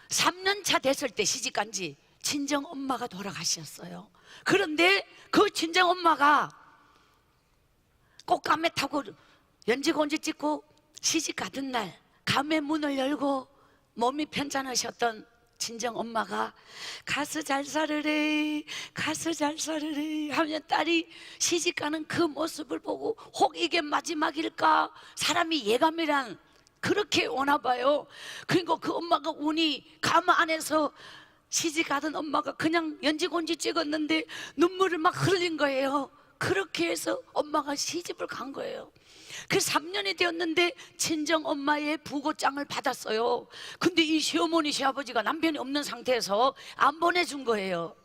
A: 3년 차 됐을 때 시집간 지 친정 엄마가 돌아가셨어요. 그런데 그 친정 엄마가 꽃가마 타고 연지곤지 찍고 시집 가던 날 감의 문을 열고 몸이 편찮으셨던 친정 엄마가 가서 잘 살으래 하면 딸이 시집가는 그 모습을 보고 혹 이게 마지막일까? 사람이 예감이란 그렇게 오나 봐요. 그러니까 그 엄마가 우니 감 안에서 시집가던 엄마가 그냥 연지곤지 찍었는데 눈물을 막 흘린 거예요. 그렇게 해서 엄마가 시집을 간 거예요. 그 3년이 되었는데 친정 엄마의 부고장을 받았어요. 근데 이 시어머니 시아버지가 남편이 없는 상태에서 안 보내준 거예요.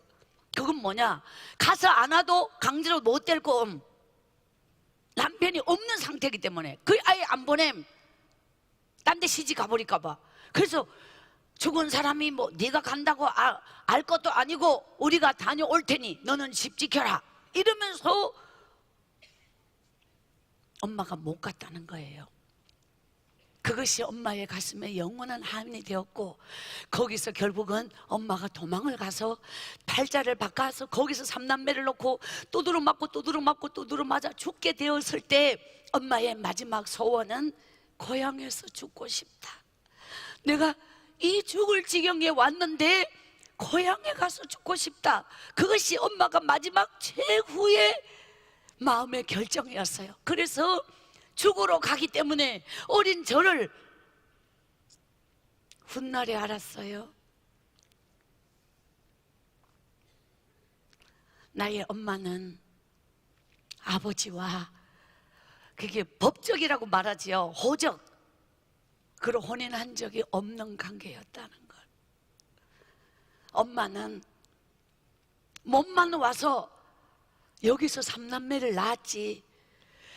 A: 그건 뭐냐? 가서 안 와도 강제로 못 데리고 남편이 없는 상태이기 때문에 그 아예 안 보냄. 딴 데 시집 가버릴까 봐. 그래서 죽은 사람이 뭐 네가 간다고 알 것도 아니고 우리가 다녀올 테니 너는 집 지켜라 이러면서 엄마가 못 갔다는 거예요. 그것이 엄마의 가슴에 영원한 한이 되었고, 거기서 결국은 엄마가 도망을 가서 팔자를 바꿔서 거기서 삼남매를 놓고 두드러 맞고 두드러 맞고 두드러 맞아 죽게 되었을 때 엄마의 마지막 소원은 고향에서 죽고 싶다. 내가 이 죽을 지경에 왔는데 고향에 가서 죽고 싶다. 그것이 엄마가 마지막 최후의 마음의 결정이었어요. 그래서 죽으러 가기 때문에 어린 저를 훗날에 알았어요. 나의 엄마는 아버지와, 그게 법적이라고 말하지요, 호적, 그런 혼인한 적이 없는 관계였다는 걸. 엄마는 몸만 와서 여기서 삼남매를 낳았지,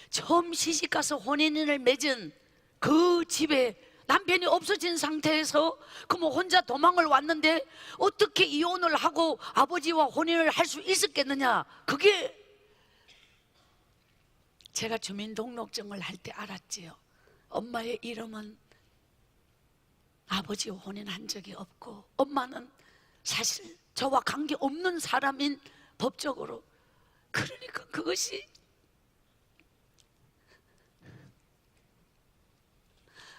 A: 처음 시집가서 혼인을 맺은 그 집에 남편이 없어진 상태에서 그뭐 혼자 도망을 왔는데 어떻게 이혼을 하고 아버지와 혼인을 할 수 있었겠느냐. 그게 제가 주민등록증을 할 때 알았지요. 엄마의 이름은 아버지와 혼인한 적이 없고 엄마는 사실 저와 관계없는 사람인 법적으로. 그러니까 그것이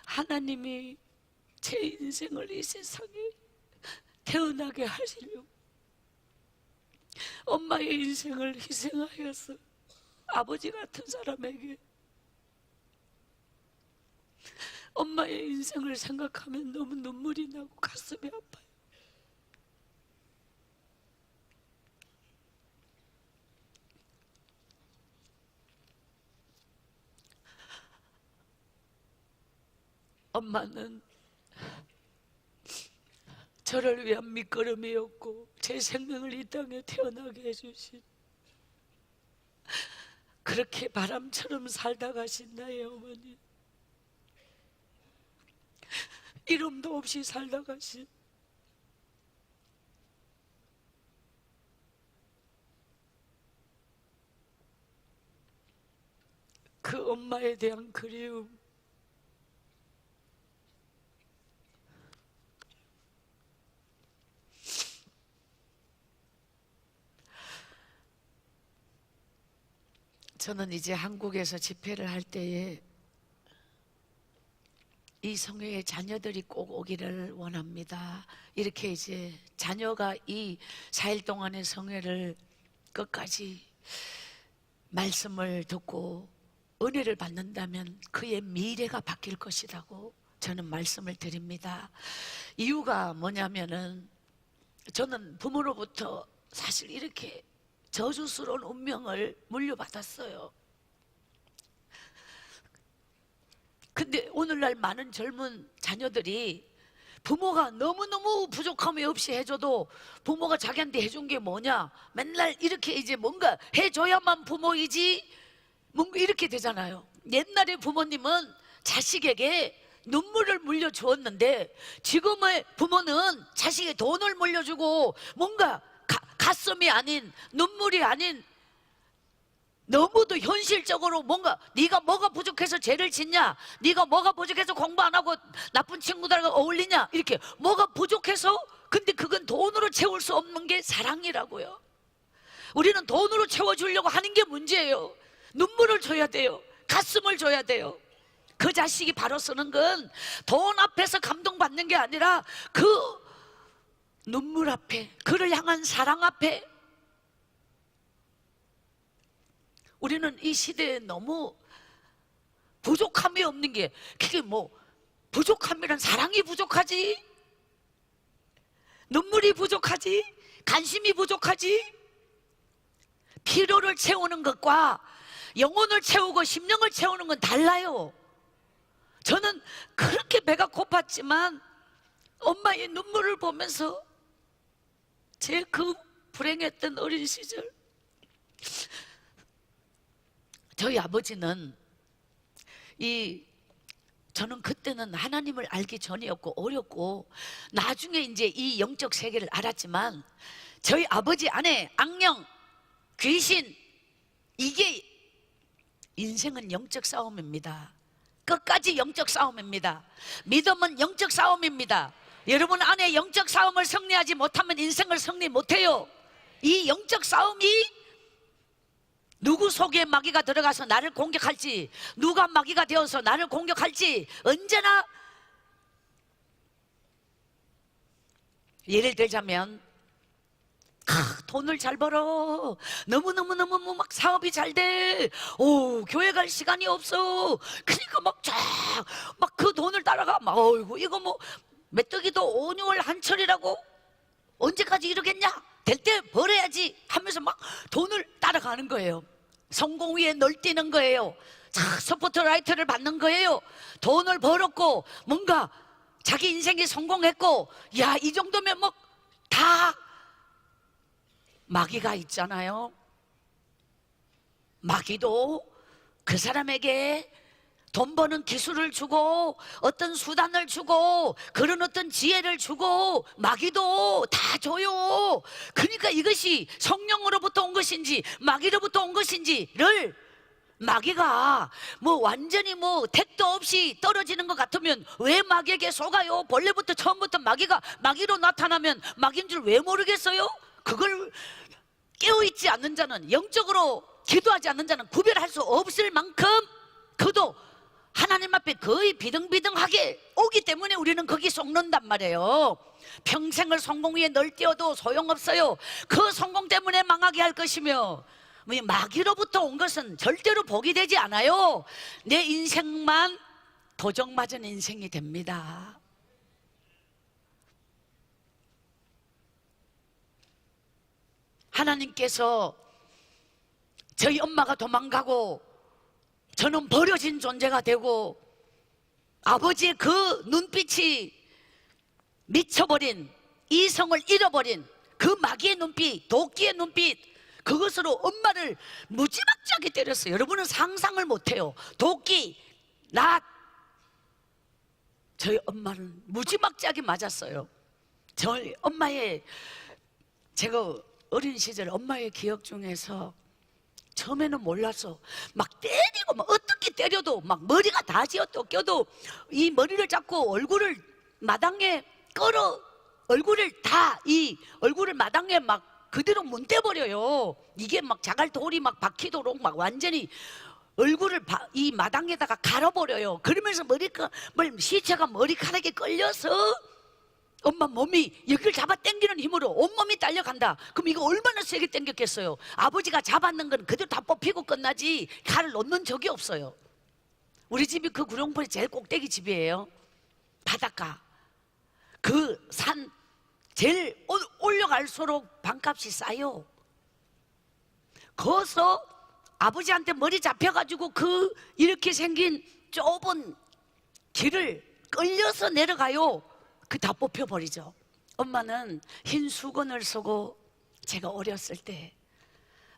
A: 하나님이 제 인생을 이 세상에 태어나게 하시려고 엄마의 인생을 희생하여서 아버지 같은 사람에게, 엄마의 인생을 생각하면 너무 눈물이 나고 가슴이 아파요. 엄마는 저를 위한 밑거름이었고 제 생명을 이 땅에 태어나게 해주신, 그렇게 바람처럼 살다 가신 나의 어머니, 이름도 없이 살다 가신 그 엄마에 대한 그리움, 저는 이제 한국에서 집회를 할 때에 이 성회에 자녀들이 꼭 오기를 원합니다. 이렇게 이제 자녀가 이 4일 동안의 성회를 끝까지 말씀을 듣고 은혜를 받는다면 그의 미래가 바뀔 것이라고 저는 말씀을 드립니다. 이유가 뭐냐면은 저는 부모로부터 사실 이렇게 저주스러운 운명을 물려받았어요. 근데 오늘날 많은 젊은 자녀들이 부모가 너무너무 부족함이 없이 해줘도 부모가 자기한테 해준 게 뭐냐, 맨날 이렇게 이제 뭔가 해줘야만 부모이지 뭔가 이렇게 되잖아요. 옛날에 부모님은 자식에게 눈물을 물려주었는데 지금의 부모는 자식에게 돈을 물려주고 뭔가 가슴이 아닌, 눈물이 아닌, 너무도 현실적으로 뭔가 네가 뭐가 부족해서 죄를 짓냐, 네가 뭐가 부족해서 공부 안 하고 나쁜 친구들과 어울리냐, 이렇게 뭐가 부족해서. 근데 그건 돈으로 채울 수 없는 게 사랑이라고요. 우리는 돈으로 채워주려고 하는 게 문제예요. 눈물을 줘야 돼요. 가슴을 줘야 돼요. 그 자식이 바로 쓰는 건 돈 앞에서 감동받는 게 아니라 그 눈물 앞에, 그를 향한 사랑 앞에. 우리는 이 시대에 너무 부족함이 없는 게, 그게 뭐 부족함이란 사랑이 부족하지, 눈물이 부족하지, 관심이 부족하지. 피로를 채우는 것과 영혼을 채우고 심령을 채우는 건 달라요. 저는 그렇게 배가 고팠지만 엄마의 눈물을 보면서 제 그 불행했던 어린 시절, 저희 아버지는 이 저는 그때는 하나님을 알기 전이었고 어렸고 나중에 이제 이 영적 세계를 알았지만 저희 아버지 안에 악령, 귀신, 이게 인생은 영적 싸움입니다. 끝까지 영적 싸움입니다. 믿음은 영적 싸움입니다. 여러분 안에 영적 싸움을 승리하지 못하면 인생을 승리 못해요. 이 영적 싸움이 누구 속에 마귀가 들어가서 나를 공격할지, 누가 마귀가 되어서 나를 공격할지 언제나, 예를 들자면 돈을 잘 벌어, 너무너무너무 막 사업이 잘 돼, 교회 갈 시간이 없어. 그러니까 막 그 돈을 따라가 막 어이구 이거 뭐 메뚜기도 5, 6월 한철이라고 언제까지 이러겠냐, 될 때 벌어야지 하면서 막 돈을 따라가는 거예요. 성공 위에 널뛰는 거예요. 스포트라이트를 받는 거예요. 돈을 벌었고 뭔가 자기 인생이 성공했고, 야, 이 정도면 뭐 다 마귀가 있잖아요. 마귀도 그 사람에게 돈 버는 기술을 주고 어떤 수단을 주고 그런 어떤 지혜를 주고 마귀도 다 줘요. 그러니까 이것이 성령으로부터 온 것인지 마귀로부터 온 것인지를, 마귀가 뭐 완전히 뭐 택도 없이 떨어지는 것 같으면 왜 마귀에게 속아요? 본래부터 처음부터 마귀로 나타나면 마귀인 줄 왜 모르겠어요? 그걸 깨어있지 않는 자는, 영적으로 기도하지 않는 자는 구별할 수 없을 만큼 그도 하나님 앞에 거의 비등비등하게 오기 때문에 우리는 거기 속는단 말이에요. 평생을 성공 위에 널뛰어도 소용없어요. 그 성공 때문에 망하게 할 것이며, 마귀로부터 온 것은 절대로 복이 되지 않아요. 내 인생만 도적맞은 인생이 됩니다. 하나님께서 저희 엄마가 도망가고 저는 버려진 존재가 되고 아버지의 그 눈빛이 미쳐버린, 이성을 잃어버린 그 마귀의 눈빛, 도끼의 눈빛, 그것으로 엄마를 무지막지하게 때렸어요. 여러분은 상상을 못해요. 도끼, 낫, 저희 엄마는 무지막지하게 맞았어요. 저희 엄마의, 제가 어린 시절 엄마의 기억 중에서 처음에는 몰라서 막 때리고, 막 어떻게 때려도 막 머리가 다 쥐어뜯겨도 이 머리를 잡고 얼굴을 마당에 얼굴을 마당에 막 그대로 문대버려요. 이게 막 자갈돌이 막 박히도록 막 완전히 얼굴을 이 마당에다가 갈아버려요. 그러면서 시체가 머리카락에 끌려서 엄마 몸이 여기를 잡아 당기는 힘으로 온몸이 딸려간다. 그럼 이거 얼마나 세게 당겼겠어요? 아버지가 잡았는 건 그대로 다 뽑히고 끝나지 칼을 놓는 적이 없어요. 우리 집이 그 구룡포의 제일 꼭대기 집이에요. 바닷가. 그 산 제일 올려갈수록 방값이 싸요. 거기서 아버지한테 머리 잡혀가지고 그 이렇게 생긴 좁은 길을 끌려서 내려가요. 그 다 뽑혀버리죠. 엄마는 흰 수건을 쓰고, 제가 어렸을 때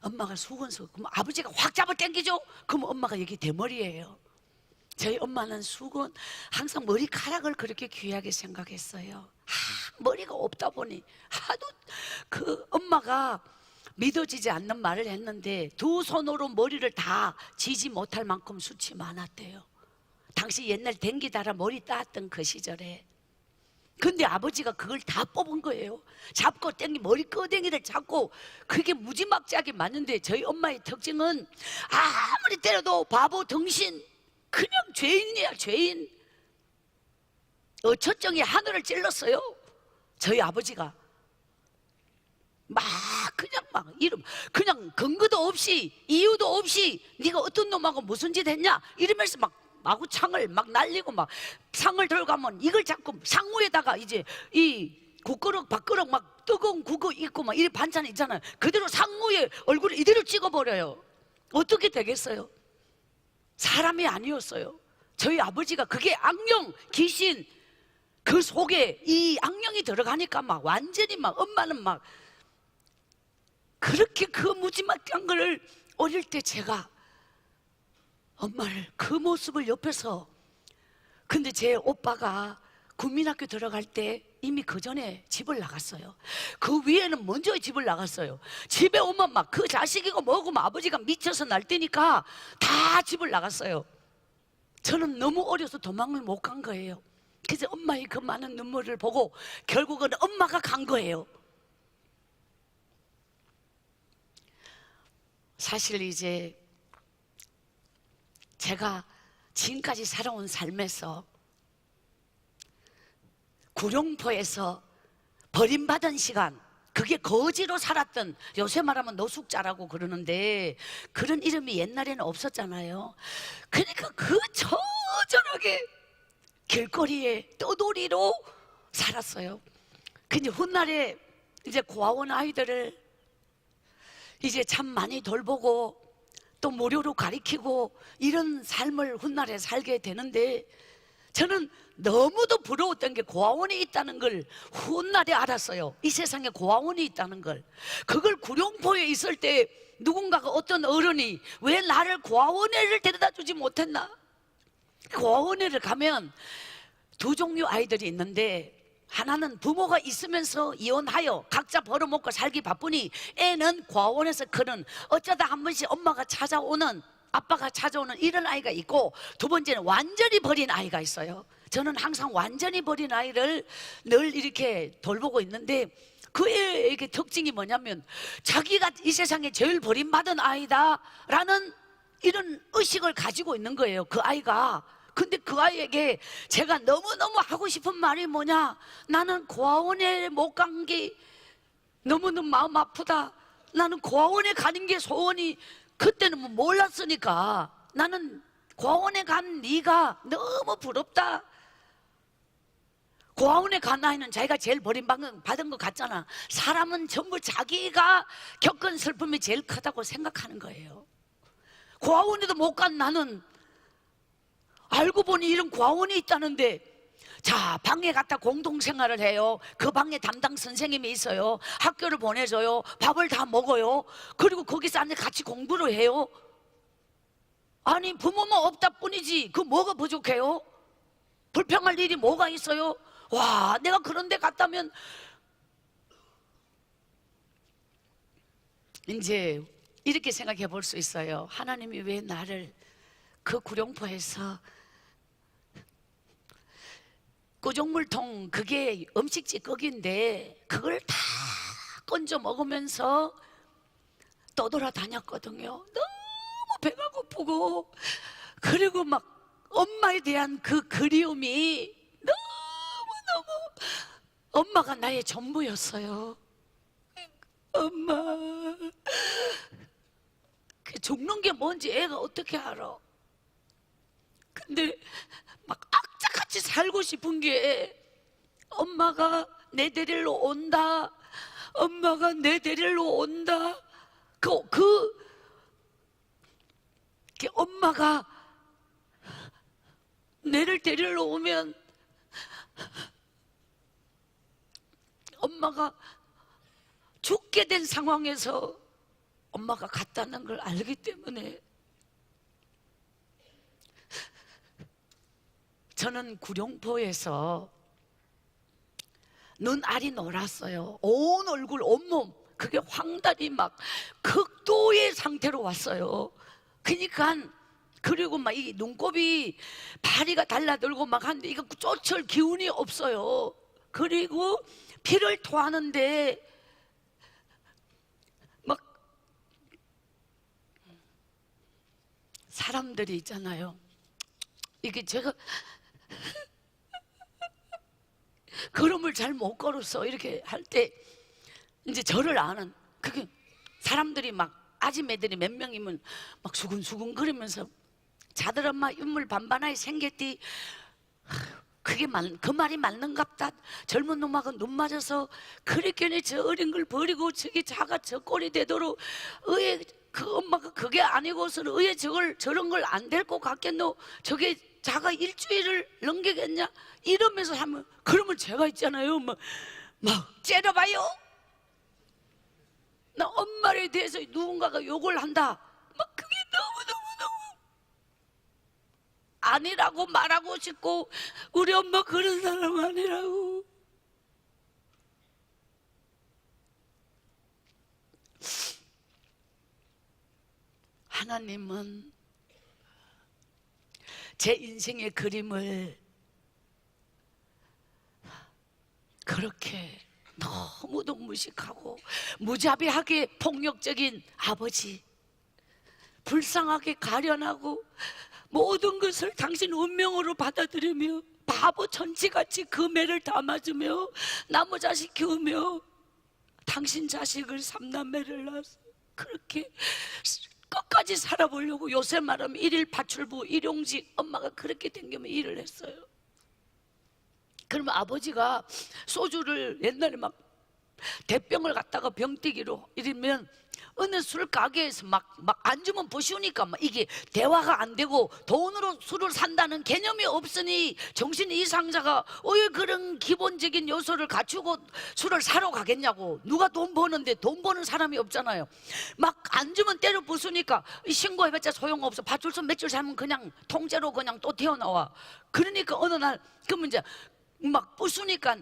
A: 엄마가 수건 쓰고 그럼 아버지가 확 잡아 당기죠. 그럼 엄마가 여기 대머리예요. 저희 엄마는 수건, 항상 머리카락을 그렇게 귀하게 생각했어요. 머리가 없다 보니 하도 그 엄마가 믿어지지 않는 말을 했는데 두 손으로 머리를 다 지지 못할 만큼 숱이 많았대요. 당시 옛날 댕기 달아 머리 따았던 그 시절에. 근데 아버지가 그걸 다 뽑은 거예요. 잡고 땡기 머리 끄댕이를 잡고 그게 무지막지하게 맞는데, 저희 엄마의 특징은 아무리 때려도 바보, 등신, 그냥 죄인이야, 죄인. 어처쩡히 하늘을 찔렀어요. 저희 아버지가 그냥 근거도 없이 이유도 없이 네가 어떤 놈하고 무슨 짓 했냐 이러면서 막 마구 창을 막 날리고, 막 상을 들고 가면 이걸 잡고 상무에다가 이제 이 국그릇 밥그릇 막 뜨거운 국어 있고 막 이 반찬 있잖아요. 그대로 상무에 얼굴을 이대로 찍어버려요. 어떻게 되겠어요? 사람이 아니었어요. 저희 아버지가 그게 악령, 귀신, 그 속에 이 악령이 들어가니까 막 완전히 막 엄마는 막 그렇게 그 무지막지한 걸 어릴 때 제가 엄마를 그 모습을 옆에서 근데 제 오빠가 국민학교 들어갈 때 이미 그 전에 집을 나갔어요. 그 위에는 먼저 집을 나갔어요. 집에 오면 막 그 자식이고 뭐고 막 아버지가 미쳐서 날때니까 다 집을 나갔어요. 저는 너무 어려서 도망을 못 간 거예요. 그래서 엄마의 그 많은 눈물을 보고 결국은 엄마가 간 거예요. 사실 이제 제가 지금까지 살아온 삶에서 구룡포에서 버림받은 시간, 그게 거지로 살았던, 요새 말하면 노숙자라고 그러는데 그런 이름이 옛날에는 없었잖아요. 그러니까 그 처절하게 길거리에 떠돌이로 살았어요. 근데 훗날에 이제 고아원 아이들을 이제 참 많이 돌보고 또 무료로 가르치고 이런 삶을 훗날에 살게 되는데, 저는 너무도 부러웠던 게 고아원이 있다는 걸 훗날에 알았어요. 이 세상에 고아원이 있다는 걸. 그걸 구룡포에 있을 때 누군가가, 어떤 어른이 왜 나를 고아원에를 데려다 주지 못했나. 고아원에를 가면 두 종류 아이들이 있는데, 하나는 부모가 있으면서 이혼하여 각자 벌어먹고 살기 바쁘니 애는 고아원에서 크는, 어쩌다 한 번씩 엄마가 찾아오는, 아빠가 찾아오는 이런 아이가 있고, 두 번째는 완전히 버린 아이가 있어요. 저는 항상 완전히 버린 아이를 늘 이렇게 돌보고 있는데, 그 애의 특징이 뭐냐면 자기가 이 세상에 제일 버림받은 아이다라는 이런 의식을 가지고 있는 거예요, 그 아이가. 근데 그 아이에게 제가 너무너무 하고 싶은 말이 뭐냐, 나는 고아원에 못 간 게 너무너무 마음 아프다. 나는 고아원에 가는 게 소원이, 그때는 뭐 몰랐으니까 나는 고아원에 간 네가 너무 부럽다. 고아원에 간 아이는 자기가 제일 버림받은 것 같잖아. 사람은 전부 자기가 겪은 슬픔이 제일 크다고 생각하는 거예요. 고아원에도 못 간 나는 알고 보니 이런 고아원이 있다는데, 자, 방에 갔다 공동생활을 해요. 그 방에 담당 선생님이 있어요. 학교를 보내줘요. 밥을 다 먹어요. 그리고 거기서 앉아 같이 공부를 해요. 아니, 부모만 없다 뿐이지 그 뭐가 부족해요? 불평할 일이 뭐가 있어요? 와, 내가 그런 데 갔다면. 이제 이렇게 생각해 볼 수 있어요. 하나님이 왜 나를 그 구룡포에서, 구정물통 그게 음식 찌꺼기인데 그걸 다 건져 먹으면서 떠돌아다녔거든요. 너무 배가 고프고, 그리고 막 엄마에 대한 그 그리움이 너무너무, 엄마가 나의 전부였어요. 엄마, 죽는 게 뭔지 애가 어떻게 알아? 근데 막 악착같이 살고 싶은 게, 엄마가 내 데리러 온다, 엄마가 내 데리러 온다. 엄마가 내를 데리러 오면 엄마가 죽게 된 상황에서 엄마가 갔다는 걸 알기 때문에 저는 구룡포에서 눈알이 놀았어요. 온 얼굴, 온몸, 그게 황달이 막 극도의 상태로 왔어요. 그러니까, 그리고 막 이 눈곱이 파리가 달라들고 막 하는데 이거 쫓을 기운이 없어요. 그리고 피를 토하는데 막 사람들이 있잖아요. 이게 제가 걸음을 잘 못 걸어서 이렇게 할 때 이제 저를 아는, 그게 사람들이 막 아줌매들이 몇 명이면 막 수근수근 거리면서 자들 엄마 인물 반반하게 생겼디, 그게 그 말이 맞는갑다. 젊은 놈하고 눈 맞아서 그렇게는 저 어린 걸 버리고 저기 자가 저 꼴이 되도록, 의에 그 엄마가 그게 아니고서는 의에 저런 걸 안 될 것 같겠노, 저게 자가 일주일을 넘기겠냐 이러면서 하면, 그러면 제가 있잖아요, 막 째려봐요. 나 엄마에 대해서 누군가가 욕을 한다, 막 그게 너무너무 아니라고 말하고 싶고 우리 엄마 그런 사람 아니라고. 하나님은 제 인생의 그림을 그렇게 너무도 무식하고 무자비하게 폭력적인 아버지, 불쌍하게 가련하고 모든 것을 당신 운명으로 받아들이며 바보 천치같이 그 매를 담아주며 나무 자식 키우며 당신 자식을 삼남매를 낳아서 그렇게 끝까지 살아보려고, 요새 말하면 일일 파출부 일용직, 엄마가 그렇게 댕기면 일을 했어요. 그러면 아버지가 소주를 옛날에 막 대병을 갖다가 병뛰기로 이러면 어느 술 가게에서 막 안 주면 보시우니까 막 이게 대화가 안 되고 돈으로 술을 산다는 개념이 없으니 정신 이상자가 왜 그런 기본적인 요소를 갖추고 술을 사러 가겠냐고. 누가 돈 버는데 돈 버는 사람이 없잖아요. 막 안 주면 때려 부수니까 신고해봤자 소용없어. 파출소 며칠 살면 그냥 통째로 그냥 또 튀어나와. 그러니까 어느 날 그러면 이제 막 부수니까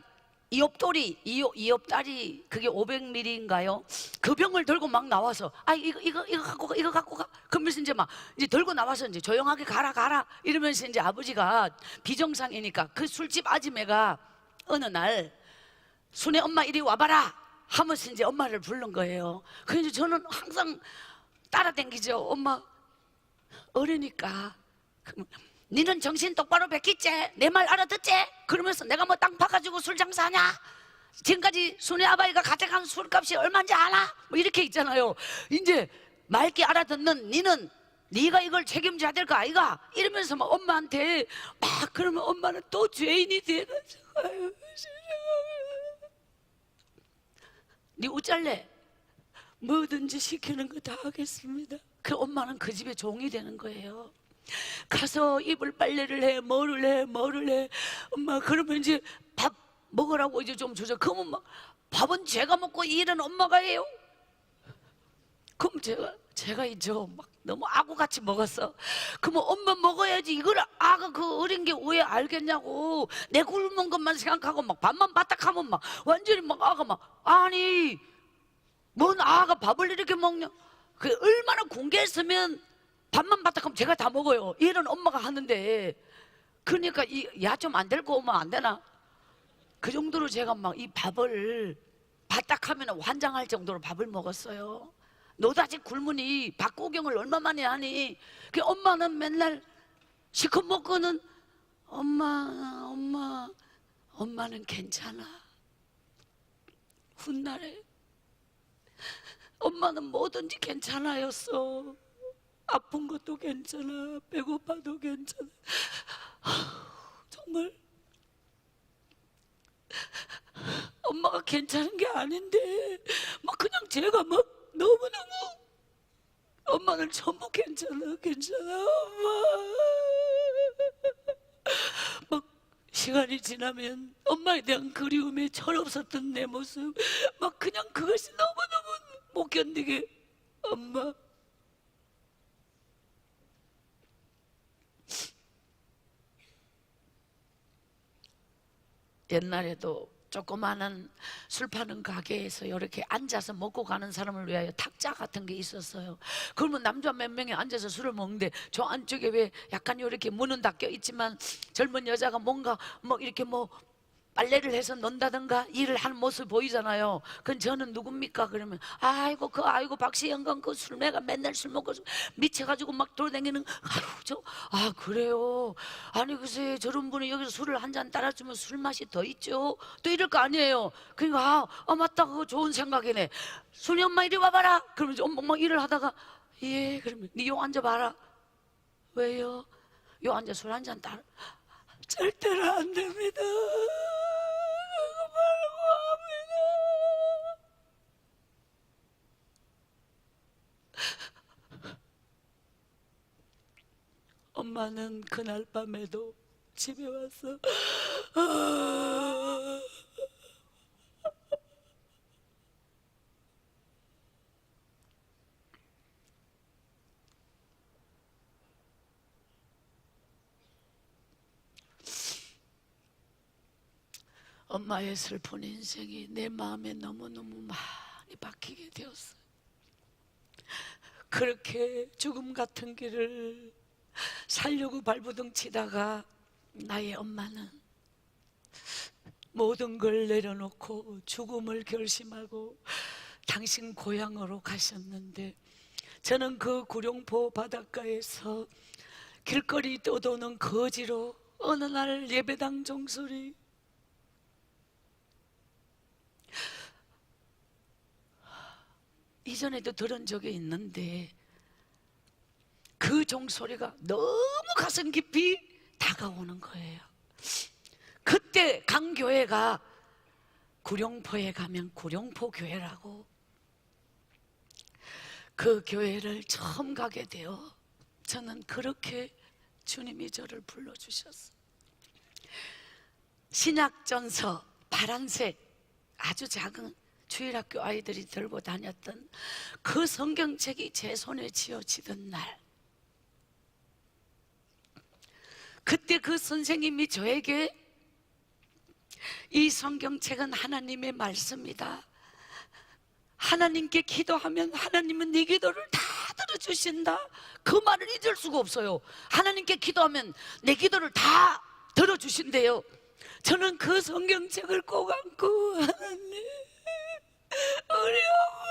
A: 이업딸이 그게 500ml인가요? 그 병을 들고 막 나와서 이거 갖고 가. 그러면서 이제 막 이제 들고 나와서 이제 조용하게 가라 이러면서 이제 아버지가 비정상이니까 그 술집 아줌매가 어느 날 순애 엄마 이리 와봐라 하면서 이제 엄마를 부른 거예요. 그래서 저는 항상 따라다니죠. 엄마 어리니까. 니는 정신 똑바로 베끼지? 내 말 알아듣지? 그러면서 내가 뭐 땅 파가지고 술 장사하냐? 지금까지 순애 아바이가 가져간 술값이 얼마인지 아나? 뭐 이렇게 있잖아요. 이제 맑게 알아듣는 니는 네가 이걸 책임져야 될 거 아이가? 이러면서 막 엄마한테 막 그러면 엄마는 또 죄인이 돼가지고 아유, 니 어쩔래? 뭐든지 시키는 거 다 하겠습니다. 그 엄마는 그 집의 종이 되는 거예요. 가서 이불 빨래를 해, 뭐를 해. 엄마 그러면 이제 밥 먹으라고 이제 좀 주죠. 그러면 막 밥은 제가 먹고 일은 엄마가 해요. 그럼 제가 이제 막 너무 아구같이 먹었어. 그러면 엄마 먹어야지. 이걸 아가 그 어린 게 왜 알겠냐고. 내 굶은 것만 생각하고 막 밥만 바닥하면 막 완전히 막 아가 막 아니 뭔 아가 밥을 이렇게 먹냐. 그 얼마나 공개했으면 밥만 바닥하면 제가 다 먹어요. 일은 엄마가 하는데. 그러니까 야 좀 안 될 거 오면 안 되나? 그 정도로 제가 막 이 밥을 바닥하면 환장할 정도로 밥을 먹었어요. 노다지 굶으니 밥 구경을 얼마 만에 하니. 그 엄마는 맨날 시컷 먹고는 엄마는 괜찮아. 훗날에 엄마는 뭐든지 괜찮아였어. 아픈 것도 괜찮아, 배고파도 괜찮아. 정말 엄마가 괜찮은 게 아닌데 막 그냥 제가 막 너무너무 엄마는 전부 괜찮아 엄마. 막 시간이 지나면 엄마에 대한 그리움에 철없었던 내 모습 막 그냥 그것이 너무너무 못 견디게 엄마. 옛날에도 조그마한 술 파는 가게에서 이렇게 앉아서 먹고 가는 사람을 위하여 탁자 같은 게 있었어요. 그러면 남자 몇 명이 앉아서 술을 먹는데 저 안쪽에 왜 약간 이렇게 문은 닫혀 있지만 젊은 여자가 뭔가 뭐 이렇게 뭐 빨래를 해서 논다든가 일을 하는 모습 보이잖아요. 그건 저는 누굽니까? 그러면 아이고 박시영건 그 술매가 맨날 술 먹고 미쳐가지고 막 돌아다니는. 그래요. 아니 글쎄 저런 분이 여기서 술을 한 잔 따라주면 술 맛이 더 있죠. 또 이럴 거 아니에요. 그러니까 맞다 그거 좋은 생각이네. 순이 엄마 이리 와봐라. 그러면 엄마 막 일을 하다가 예 그러면 니 요 앉아봐라. 왜요? 요 앉아 술 한 잔 따라. 절대로 안 됩니다. 그거 말고 합니다. 엄마는 그날 밤에도 집에 와서 엄마의 슬픈 인생이 내 마음에 너무너무 많이 박히게 되었어요. 그렇게 죽음 같은 길을 살려고 발버둥 치다가 나의 엄마는 모든 걸 내려놓고 죽음을 결심하고 당신 고향으로 가셨는데, 저는 그 구룡포 바닷가에서 길거리 떠도는 거지로 어느 날 예배당 종소리, 이전에도 들은 적이 있는데 그 종소리가 너무 가슴 깊이 다가오는 거예요. 그때 간 교회가 구룡포에 가면 구룡포 교회라고, 그 교회를 처음 가게 되어 저는 그렇게 주님이 저를 불러주셨어요. 신약전서 파란색 아주 작은 주일학교 아이들이 들고 다녔던 그 성경책이 제 손에 쥐어지던 날, 그때 그 선생님이 저에게 이 성경책은 하나님의 말씀이다, 하나님께 기도하면 하나님은 네 기도를 다 들어주신다, 그 말을 잊을 수가 없어요. 하나님께 기도하면 내 기도를 다 들어주신대요. 저는 그 성경책을 꼭 안고, 하나님, 우리 엄마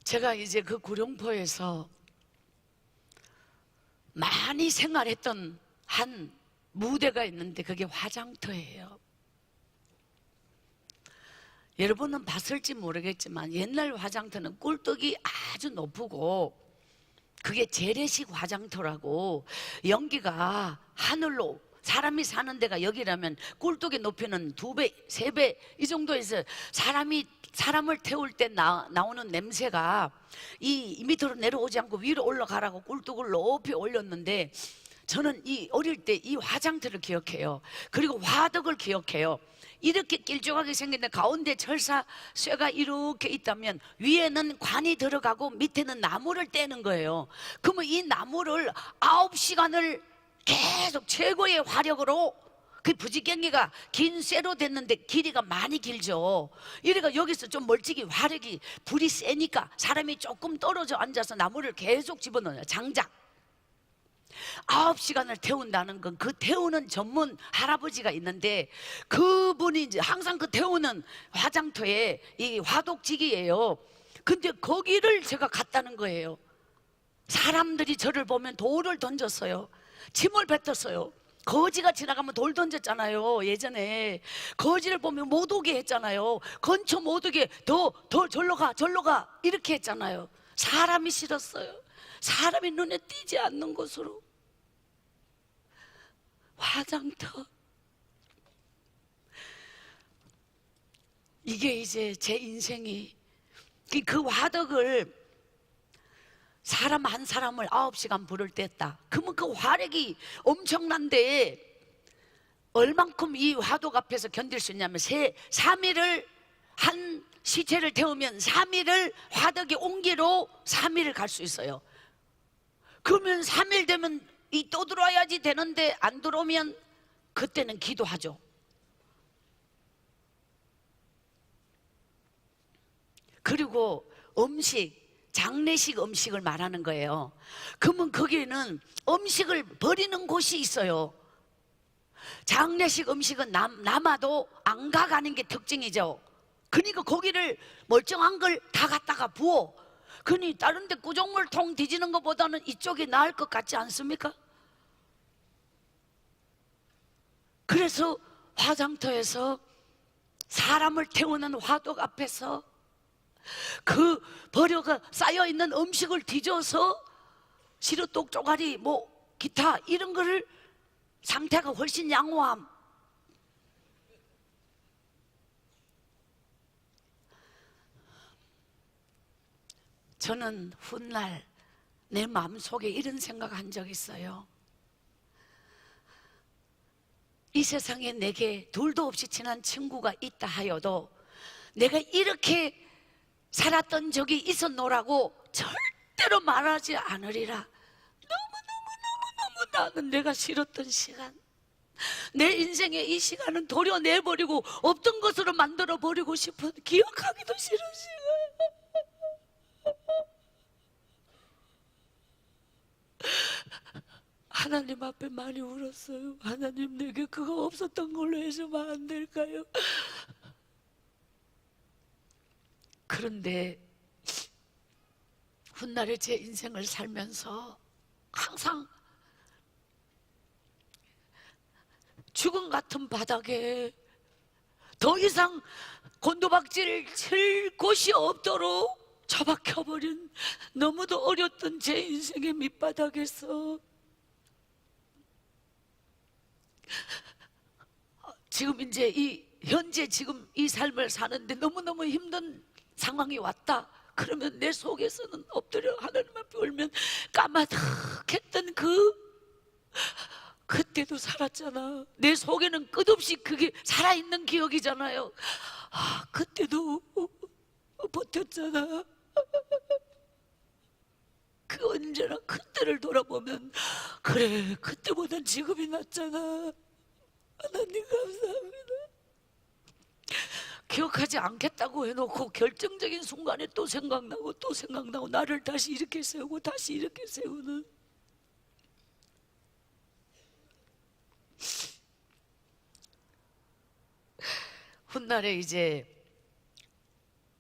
A: 제가 이제 그 구룡포에서 많이 생활했던 한 무대가 있는데 그게 화장터예요. 여러분은 봤을지 모르겠지만 옛날 화장터는 꿀떡이 아주 높고 그게 재래식 화장터라고, 연기가 하늘로, 사람이 사는 데가 여기라면 꿀떡의 높이는 2배, 3배 이 정도에서 사람을 태울 때 나오는 냄새가 이 밑으로 내려오지 않고 위로 올라가라고 꿀떡을 높이 올렸는데, 저는 이 어릴 때 이 화장터를 기억해요. 그리고 화덕을 기억해요. 이렇게 길쭉하게 생겼는데 가운데 철사쇠가 이렇게 있다면 위에는 관이 들어가고 밑에는 나무를 떼는 거예요. 그러면 이 나무를 9시간을 계속 최고의 화력으로, 그 부지깽이가 긴 쇠로 됐는데 길이가 많이 길죠. 이래가 여기서 좀 멀찍이 화력이, 불이 세니까 사람이 조금 떨어져 앉아서 나무를 계속 집어넣어요. 장작 9시간을 태운다는 건, 그 태우는 전문 할아버지가 있는데 그분이 이제 항상 그 태우는 화장터에 이 화독직이에요. 근데 거기를 제가 갔다는 거예요. 사람들이 저를 보면 돌을 던졌어요. 침을 뱉었어요. 거지가 지나가면 돌 던졌잖아요. 예전에 거지를 보면 못 오게 했잖아요. 건초 못 오게, 더 절로 가 이렇게 했잖아요. 사람이 싫었어요. 사람이 눈에 띄지 않는 곳으로. 화장터, 이게 이제 제 인생이, 그 화덕을 사람 한 사람을 9시간 불을 뗐다. 그러면 그 화력이 엄청난데 얼만큼 이 화덕 앞에서 견딜 수 있냐면 3일을 한 시체를 태우면 3일을 화덕이 옮기로 3일을 갈 수 있어요. 그러면 3일 되면 또 들어와야지 되는데 안 들어오면 그때는 기도하죠. 그리고 음식, 장례식 음식을 말하는 거예요. 그러면 거기에는 음식을 버리는 곳이 있어요. 장례식 음식은 남아도 안 가가는 게 특징이죠. 그러니까 거기를 멀쩡한 걸 다 갖다가 부어. 그러니 다른 데 구정물통 뒤지는 것보다는 이쪽이 나을 것 같지 않습니까? 그래서 화장터에서 사람을 태우는 화덕 앞에서 그 버려가 쌓여있는 음식을 뒤져서 시루떡 쪼가리 뭐 기타 이런 거를, 상태가 훨씬 양호함, 저는 훗날 내 마음속에 이런 생각한 적 있어요. 이 세상에 내게 둘도 없이 친한 친구가 있다 하여도 내가 이렇게 살았던 적이 있었노라고 절대로 말하지 않으리라. 너무너무너무너무 나는 내가 싫었던 시간, 내 인생의 이 시간은 도려내버리고 없던 것으로 만들어버리고 싶은, 기억하기도 싫은 시간. 하나님 앞에 많이 울었어요. 하나님, 내게 그거 없었던 걸로 해주면 안 될까요? 그런데 훗날에 제 인생을 살면서 항상 죽음 같은 바닥에 더 이상 곤두박질을 칠 곳이 없도록 처박혀버린, 너무도 어렸던 제 인생의 밑바닥에서 지금 이제 현재 지금 이 삶을 사는데 너무너무 힘든 상황이 왔다. 그러면 내 속에서는 엎드려 하나님 앞에 울면, 까마득했던 그때도 살았잖아. 내 속에는 끝없이 그게 살아있는 기억이잖아요. 그때도 버텼잖아. 그 언제나 그때를 돌아보면, 그래, 그때보단 지금이 낫잖아. 하나님 감사합니다. 기억하지 않겠다고 해놓고 결정적인 순간에 또 생각나고 또 생각나고, 나를 다시 이렇게 세우고 다시 이렇게 세우는. 훗날에 이제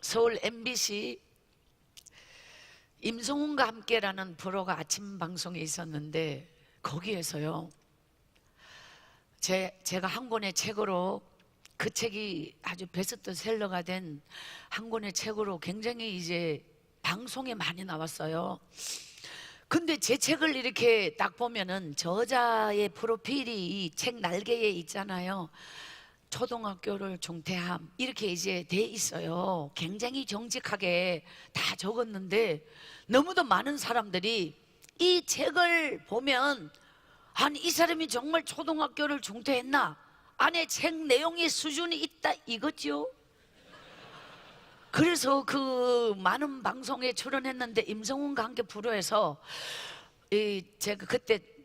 A: 서울 MBC 임성훈과 함께라는 프로가 아침 방송에 있었는데, 거기에서요, 제가 한 권의 책으로, 그 책이 아주 베스트셀러가 된 한 권의 책으로 굉장히 이제 방송에 많이 나왔어요. 근데 제 책을 이렇게 딱 보면은 저자의 프로필이 이 책 날개에 있잖아요. 초등학교를 중퇴함, 이렇게 이제 돼 있어요. 굉장히 정직하게 다 적었는데, 너무도 많은 사람들이 이 책을 보면, 아니, 이 사람이 정말 초등학교를 중퇴했나? 안에 책 내용의 수준이 있다, 이거죠. 그래서 그 많은 방송에 출연했는데, 임성훈과 함께 프로에서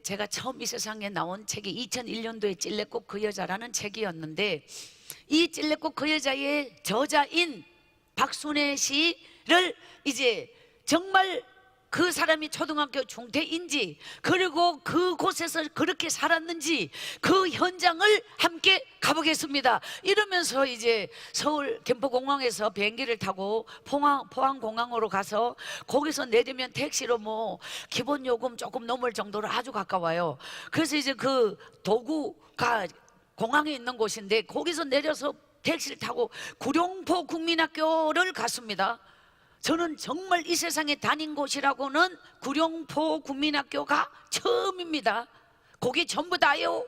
A: 제가 처음 이 세상에 나온 책이 2001년도에 찔레꽃 그 여자라는 책이었는데, 이 찔레꽃 그 여자의 저자인 박순애 씨를 이제 정말 그 사람이 초등학교 중퇴인지, 그리고 그곳에서 그렇게 살았는지 그 현장을 함께 가보겠습니다. 이러면서 이제 서울 김포공항에서 비행기를 타고 포항공항으로 가서, 거기서 내리면 택시로 뭐 기본 요금 조금 넘을 정도로 아주 가까워요. 그래서 이제 그 도구가 공항에 있는 곳인데, 거기서 내려서 택시를 타고 구룡포 국민학교를 갔습니다. 저는 정말 이 세상에 다닌 곳이라고는 구룡포 국민학교가 처음입니다. 거기 전부 다요.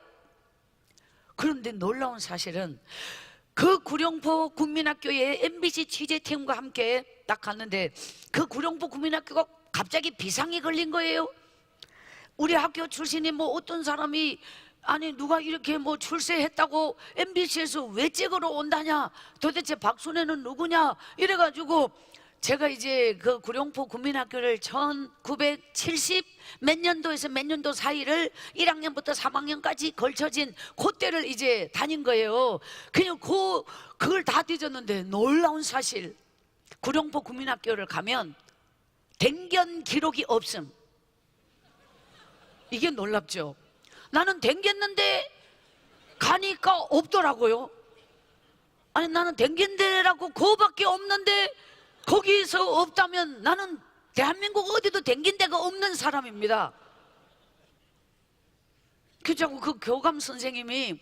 A: 그런데 놀라운 사실은, 그 구룡포 국민학교에 MBC 취재팀과 함께 딱 갔는데, 그 구룡포 국민학교가 갑자기 비상이 걸린 거예요. 우리 학교 출신이 뭐 어떤 사람이, 아니 누가 이렇게 뭐 출세했다고 MBC에서 왜 찍으러 온다냐, 도대체 박순애는 누구냐, 이래가지고 제가 이제 그 구룡포 국민학교를 1970 몇 년도에서 몇 년도 사이를 1학년부터 3학년까지 걸쳐진 그때를 이제 다닌 거예요. 그냥 그걸 다 뒤졌는데, 놀라운 사실, 구룡포 국민학교를 가면 댕견 기록이 없음. 이게 놀랍죠. 나는 댕겼는데 가니까 없더라고요. 아니, 나는 댕긴 데라고 그거밖에 없는데 거기서 없다면 나는 대한민국 어디도 댕긴 데가 없는 사람입니다. 그자고 그 교감 선생님이,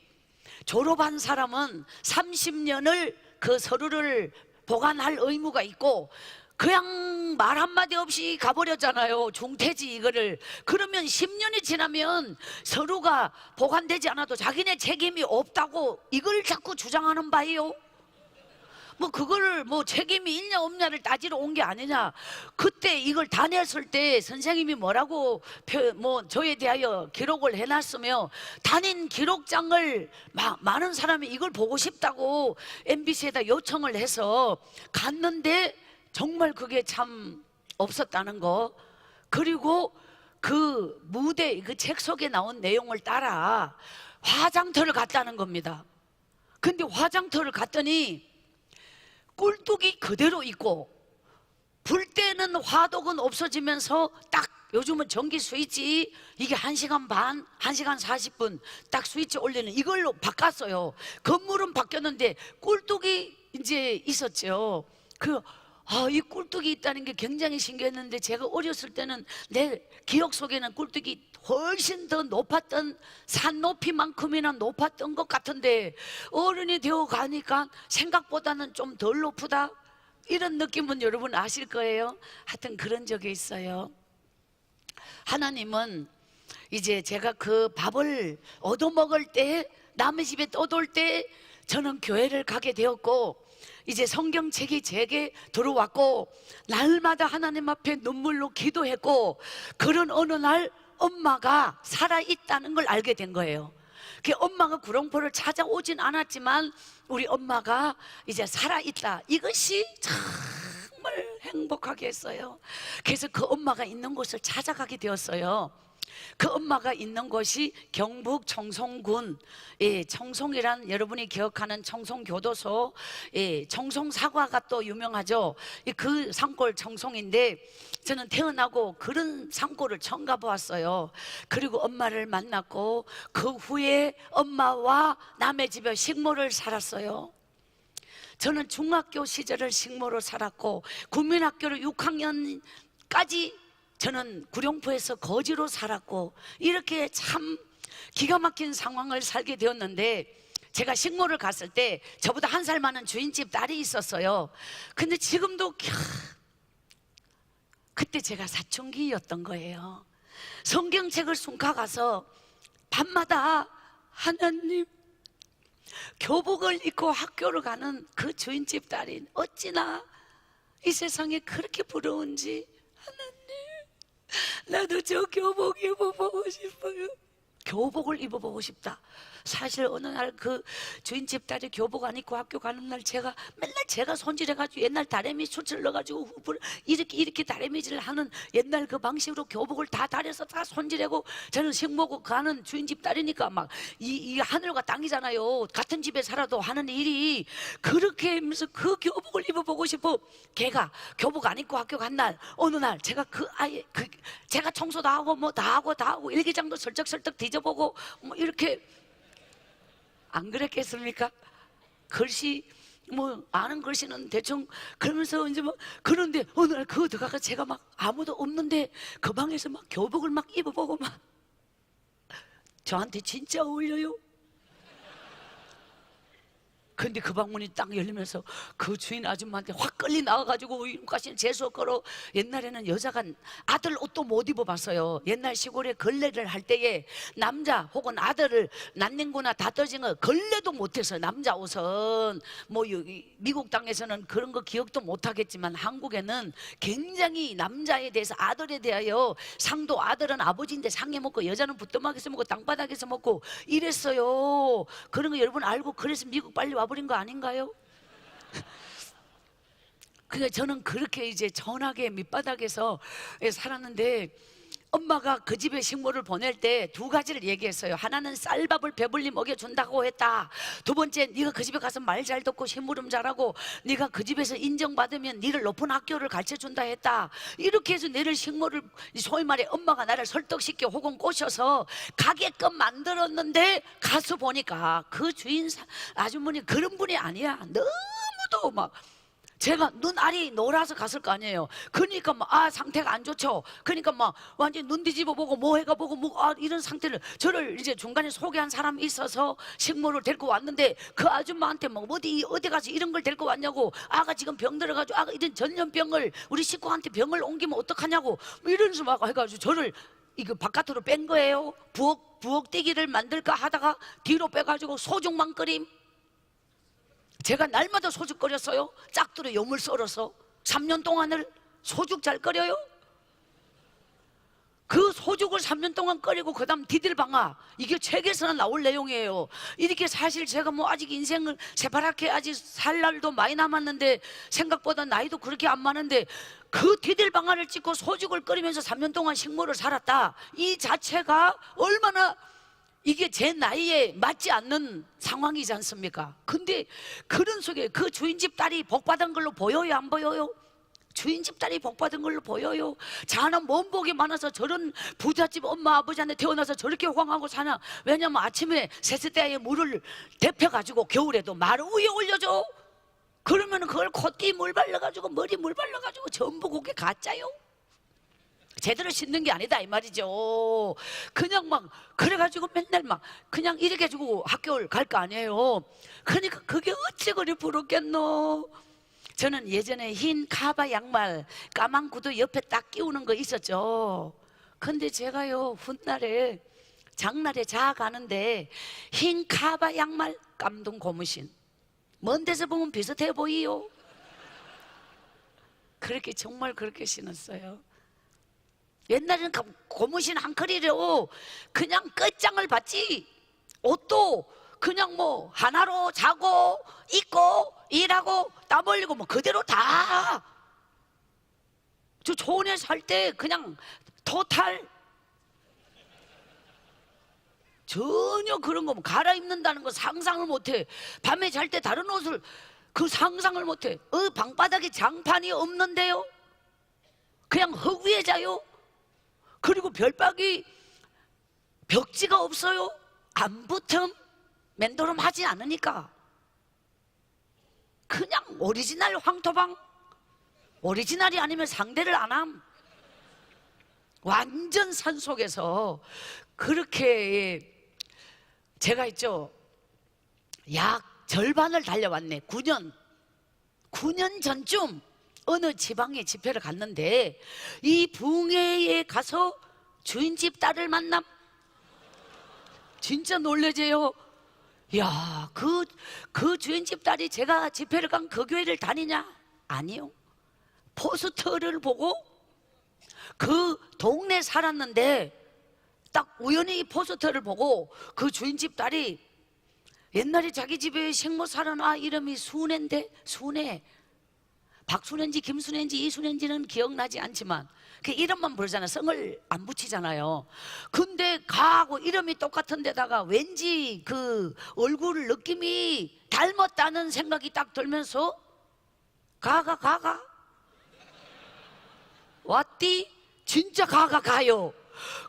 A: 졸업한 사람은 30년을 그 서류를 보관할 의무가 있고, 그냥 말 한마디 없이 가버렸잖아요. 중퇴지 이거를. 그러면 10년이 지나면 서류가 보관되지 않아도 자기네 책임이 없다고 이걸 자꾸 주장하는 바예요. 뭐 그거를 뭐 책임이 있냐 없냐를 따지러 온 게 아니냐. 그때 이걸 다 냈을 때 선생님이 뭐라고 뭐 저에 대하여 기록을 해놨으며, 단인 기록장을 많은 사람이 이걸 보고 싶다고 MBC에다 요청을 해서 갔는데 정말 그게 참 없었다는 거. 그리고 그 무대, 그 책 속에 나온 내용을 따라 화장터를 갔다는 겁니다. 근데 화장터를 갔더니 꿀뚝이 그대로 있고, 불 때는 화독은 없어지면서 딱 요즘은 전기 스위치 이게 1시간 반, 1시간 40분 딱 스위치 올리는 이걸로 바꿨어요. 건물은 바뀌었는데 꿀뚝이 이제 있었죠. 이 꿀뚝이 있다는 게 굉장히 신기했는데, 제가 어렸을 때는 내 기억 속에는 꿀뚝이 훨씬 더 높았던, 산 높이만큼이나 높았던 것 같은데, 어른이 되어 가니까 생각보다는 좀 덜 높다, 이런 느낌은 여러분 아실 거예요. 하여튼 그런 적이 있어요. 하나님은 이제 제가 그 밥을 얻어먹을 때, 남의 집에 떠돌 때 저는 교회를 가게 되었고, 이제 성경책이 제게 들어왔고, 날마다 하나님 앞에 눈물로 기도했고, 그런 어느 날 엄마가 살아있다는 걸 알게 된 거예요. 그 엄마가 구룡포를 찾아오진 않았지만 우리 엄마가 이제 살아있다, 이것이 정말 행복하게 했어요. 그래서 그 엄마가 있는 곳을 찾아가게 되었어요. 그 엄마가 있는 곳이 경북 청송군, 청송이란 여러분이 기억하는 청송교도소, 청송사과가 또 유명하죠. 그 산골 청송인데, 저는 태어나고 그런 산골을 처음 가보았어요. 그리고 엄마를 만났고 그 후에 엄마와 남의 집에 식모를 살았어요. 저는 중학교 시절을 식모로 살았고, 국민학교를 6학년까지 저는 구룡포에서 거지로 살았고, 이렇게 참 기가 막힌 상황을 살게 되었는데, 제가 식모를 갔을 때 저보다 1살 많은 주인집 딸이 있었어요. 근데 지금도 그때 제가 사춘기였던 거예요. 성경책을 숨가가서 밤마다 하나님, 교복을 입고 학교를 가는 그 주인집 딸이 어찌나 이 세상에 그렇게 부러운지, 하나님, 나도 저 교복 입어보고 싶어요. 교복을 입어보고 싶다. 사실 어느 날 그 주인집 딸이 교복 안 입고 학교 가는 날, 제가 맨날 제가 손질해가지고 옛날 다래미 수철 넣어가지고 후불 이렇게 다래미질을 하는 옛날 그 방식으로 교복을 다 다려서 다 손질하고, 저는 식모고 가는 주인집 딸이니까 막 이 하늘과 땅이잖아요. 같은 집에 살아도 하는 일이 그렇게 하면서 그 교복을 입어보고 싶어. 걔가 교복 안 입고 학교 간 날, 어느 날 제가 그 아이, 제가 청소도 하고 뭐 다 하고 일기장도 설적설적 뒤져보고 뭐 이렇게, 안 그랬겠습니까? 글씨 뭐 아는 글씨는 대충 그러면서 이제 뭐, 그런데 어느 날 그거 들어가서 제가 막 아무도 없는데 그 방에서 막 교복을 막 입어보고, 막 저한테 진짜 어울려요. 근데 그 방문이 딱 열리면서 그 주인 아줌마한테 확 끌리 나와가지고 이름까지는 재수없 걸어. 옛날에는 여자가 아들 옷도 못 입어봤어요. 옛날 시골에 걸레를 할 때에 남자 혹은 아들을 난닝구나 다 떠진 거 걸레도 못했어요. 남자 옷은 뭐 미국 땅에서는 그런 거 기억도 못하겠지만, 한국에는 굉장히 남자에 대해서, 아들에 대하여 상도, 아들은 아버지인데 상해 먹고 여자는 부뚜막에서 먹고 땅바닥에서 먹고 이랬어요. 그런 거 여러분 알고, 그래서 미국 빨리 와버린 거 아닌가요? 그러니까 저는 그렇게 이제 전하게 밑바닥에서 살았는데, 엄마가 그 집에 식모를 보낼 때 2가지를 얘기했어요. 하나는 쌀밥을 배불리 먹여준다고 했다. 2번째, 네가 그 집에 가서 말 잘 듣고 심부름 잘하고 네가 그 집에서 인정받으면 네를 높은 학교를 가르쳐준다 했다. 이렇게 해서 내를 식모를, 소위 말해 엄마가 나를 설득시켜 혹은 꼬셔서 가게끔 만들었는데, 가서 보니까 그 주인 아주머니 그런 분이 아니야. 너무도 막, 제가 눈알이 놀아서 갔을 거 아니에요. 그러니까 막 상태가 안 좋죠. 그러니까 막 완전 눈 뒤집어 보고 뭐 해가 보고 뭐 이런 상태를, 저를 이제 중간에 소개한 사람이 있어서 식모를 데리고 왔는데, 그 아줌마한테 뭐 어디 가서 이런 걸 데리고 왔냐고, 아가 지금 병 들어가지고 아가 이런 전염병을 우리 식구한테 병을 옮기면 어떡하냐고 뭐 이러면서 막 해가지고 저를 이거 바깥으로 뺀 거예요. 부엌대기를 만들까 하다가 뒤로 빼가지고 소죽만 끓임. 제가 날마다 소죽 끓였어요. 짝두로 요물 썰어서 3년 동안을 소죽 잘 끓여요. 그 소죽을 3년 동안 끓이고 그 다음 디딜방아, 이게 책에서는 나올 내용이에요. 이렇게 사실 제가 뭐 아직 인생을 새파랗게 아직 살 날도 많이 남았는데 생각보다 나이도 그렇게 안 많은데 그 디딜방아를 찍고 소죽을 끓이면서 3년 동안 식모를 살았다, 이 자체가 얼마나 이게 제 나이에 맞지 않는 상황이지 않습니까? 근데 그런 속에 그 주인집 딸이 복받은 걸로 보여요, 안 보여요? 주인집 딸이 복받은 걸로 보여요? 자는 뭔 복이 많아서 저런 부잣집 엄마 아버지한테 태어나서 저렇게 호강하고 사냐? 왜냐면 아침에 세숫대에 물을 데펴가지고 겨울에도 말 위에 올려줘. 그러면 그걸 콧띠 물 발라가지고 머리 물 발라가지고 전부 그게 가짜요? 제대로 씻는 게 아니다 이 말이죠. 그냥 막 그래가지고 맨날 막 그냥 이렇게 해주고 학교를 갈 거 아니에요. 그러니까 그게 어찌 그리 부럽겠노. 저는 예전에 흰 카바 양말 까만 구두 옆에 딱 끼우는 거 있었죠. 근데 제가요 훗날에 장날에 자가는데 흰 카바 양말 깜동 고무신, 먼 데서 보면 비슷해 보이요. 그렇게 정말 그렇게 신었어요. 옛날에는 고무신 한 컬이로 그냥 끝장을 봤지, 옷도 그냥 뭐 하나로 자고 입고 일하고 땀 흘리고 뭐 그대로 다. 저 초원에 살 때 그냥 토탈, 전혀 그런 거 뭐 갈아입는다는 거 상상을 못해. 밤에 잘 때 다른 옷을 그 상상을 못해. 방바닥에 장판이 없는데요, 그냥 흙 위에 자요. 그리고 별박이 벽지가 없어요. 안 붙음, 맨도름 하지 않으니까 그냥 오리지널 황토방, 오리지널이 아니면 상대를 안 함. 완전 산속에서 그렇게 제가 있죠, 약 절반을 달려왔네. 9년 전쯤 어느 지방에 집회를 갔는데 이 붕해에 가서 주인집 딸을 만남. 진짜 놀래제요. 야, 그 주인집 딸이 제가 집회를 간 그 교회를 다니냐? 아니요. 포스터를 보고 그 동네 살았는데 딱 우연히 이 포스터를 보고 그 주인집 딸이 옛날에 자기 집에 생모 살은 아 이름이 순애인데, 순애, 박순애인지 김순애인지 이순애인지는 기억나지 않지만 그 이름만 부르잖아요. 성을 안 붙이잖아요. 근데 가하고 이름이 똑같은 데다가 왠지 그 얼굴 느낌이 닮았다는 생각이 딱 들면서 가가 왔디? 진짜 가요.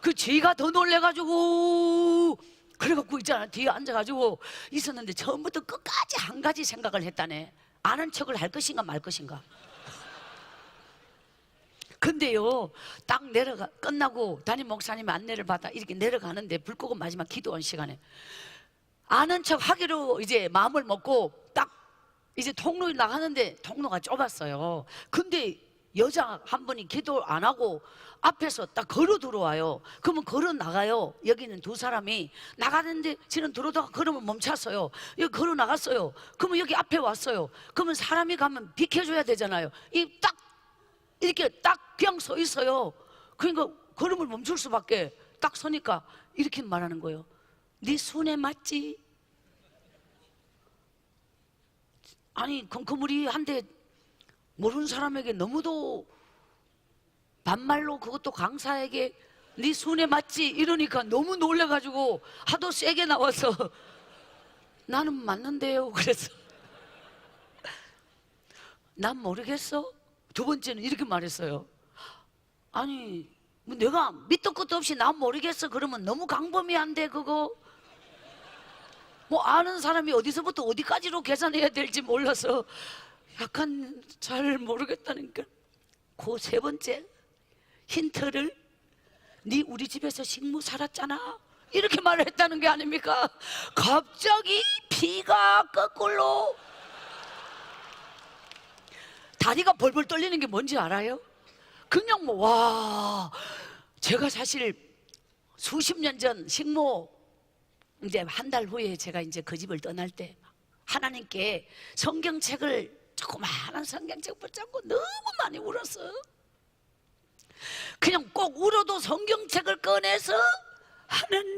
A: 그 쥐가 더 놀래가지고 그래갖고 있잖아, 뒤에 앉아가지고 있었는데 처음부터 끝까지 한 가지 생각을 했다네. 아는 척을 할 것인가 말 것인가. 근데요 딱 끝나고 담임 목사님 안내를 받아 이렇게 내려가는데 불 끄고 마지막 기도원 시간에 아는 척 하기로 이제 마음을 먹고 딱 이제 통로에 나가는데 통로가 좁았어요. 근데 여자 한 분이 기도 안 하고 앞에서 딱 걸어 들어와요. 그러면 걸어 나가요. 여기는 두 사람이 나가는데 지는 들어오다가 걸으면 멈췄어요. 여기 걸어 나갔어요. 그러면 여기 앞에 왔어요. 그러면 사람이 가면 비켜줘야 되잖아요. 딱 이렇게 딱 그냥 서 있어요. 그러니까 걸음을 멈출 수밖에. 딱 서니까 이렇게 말하는 거예요. 네 순애 맞지? 아니 컴컴우리 한데 모르는 사람에게 너무도 반말로, 그것도 강사에게 네 순애 맞지? 이러니까 너무 놀래가지고 하도 세게 나와서 나는 맞는데요. 그래서 난 모르겠어. 두 번째는 이렇게 말했어요. 아니 뭐 내가 밑도 끝도 없이 난 모르겠어 그러면 너무 강범위한데 그거 뭐 아는 사람이 어디서부터 어디까지로 계산해야 될지 몰라서 약간 잘 모르겠다니까. 그 세 번째 힌트를 네 우리 집에서 식모 살았잖아 이렇게 말을 했다는 게 아닙니까? 갑자기 피가 거꾸로 다리가 벌벌 떨리는 게 뭔지 알아요? 그냥 뭐 와, 제가 사실 수십 년 전 식모 이제 한 달 후에 제가 이제 그 집을 떠날 때 하나님께 성경책을 조그마한 성경책 붙잡고 너무 많이 울었어요. 그냥 꼭 울어도 성경책을 꺼내서 하나님,